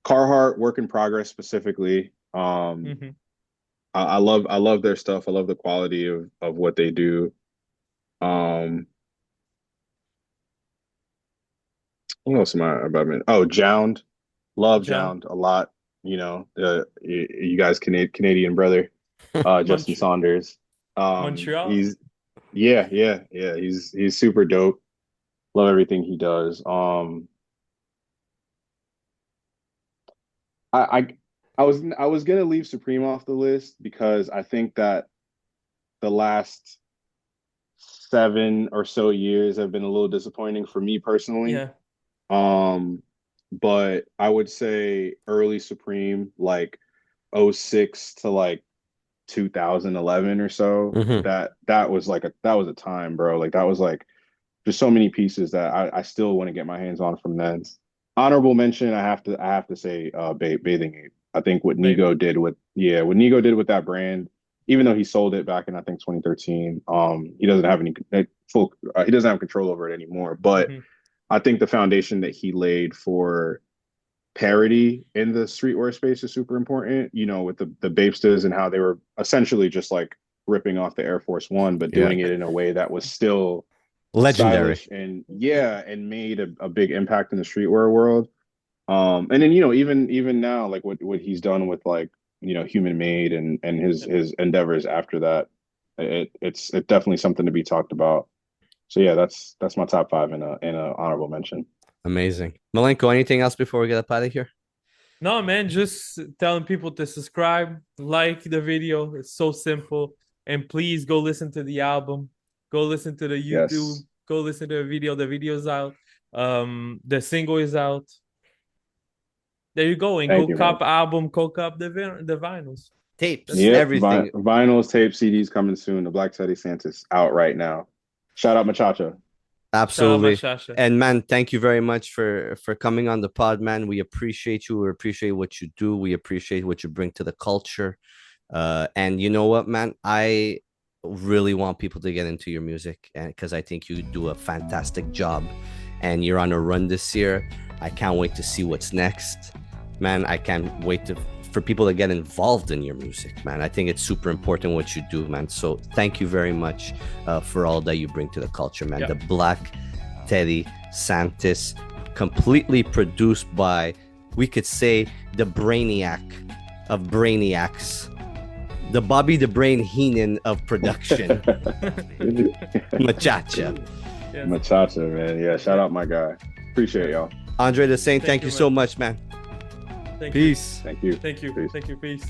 Carhartt, work in progress specifically. Mhm. I love their stuff. I love the quality of what they do. Um, what else am I about? Oh, Jound, love John. Jound a lot. You guys, Canadian brother, Justin Montreal. Saunders. Montreal. He's yeah. He's super dope. Love everything he does. I I was gonna leave Supreme off the list because I think that the last 7 or so years have been a little disappointing for me personally. Yeah. Um, but I would say early Supreme, like '06 to like 2011 or so. Mhm. That was like that was a time, bro. Like that was like just so many pieces that I still want to get my hands on from then. Honorable mention, I have to say Bathing Ape. I think what Maybe. Nigo did with yeah, what Nigo did with that brand, even though he sold it back in I think 2013, he doesn't have any full he doesn't have control over it anymore. But Mhm. I think the foundation that he laid for parody in the streetwear space is super important. You know, with the Bapestas and how they were essentially just like ripping off the Air Force One, but Yeah. doing it in a way that was still Legendary. stylish and yeah, and made a big impact in the streetwear world. And then you know, even now, like what he's done with like Human Made and his endeavors after that, it's definitely something to be talked about. So yeah, that's my top five in a honorable mention. Amazing. Milenko, anything else before we get up out of here? No, man, just telling people to subscribe, like the video. It's so simple. And please go listen to the album. Go listen to the YouTube. Yes. Go listen to the video. The video's out. The single is out. There you go. And Thank go you, man. cop album, go cop the vinyls. Tapes, That's Yep, everything. vinyls, tape, CDs coming soon. The Black Teddy Santis out right now. Shout out Machacha. Absolutely. Shout out Machacha. And man, thank you very much for coming on the pod, man. We appreciate you. We appreciate what you do. We appreciate what you bring to the culture. And you know what, man? I really want people to get into your music, and because I think you do a fantastic job, and you're on a run this year. I can't wait to see what's next, man. I can't wait for people to get involved in your music, man. I think it's super important what you do, man. So thank you very much for all that you bring to the culture, man. Yep. The Black Teddy Santis, completely produced by, we could say, the brainiac of brainiacs, the Bobby the Brain Heenan of production, Machacha. Yes. Machacha, man. Yeah, shout out my guy. Appreciate y'all. Andre DeSaint, thank you you, so man. much, man. Thank Peace. Thank you. You. Thank you. Peace. Thank you. Peace.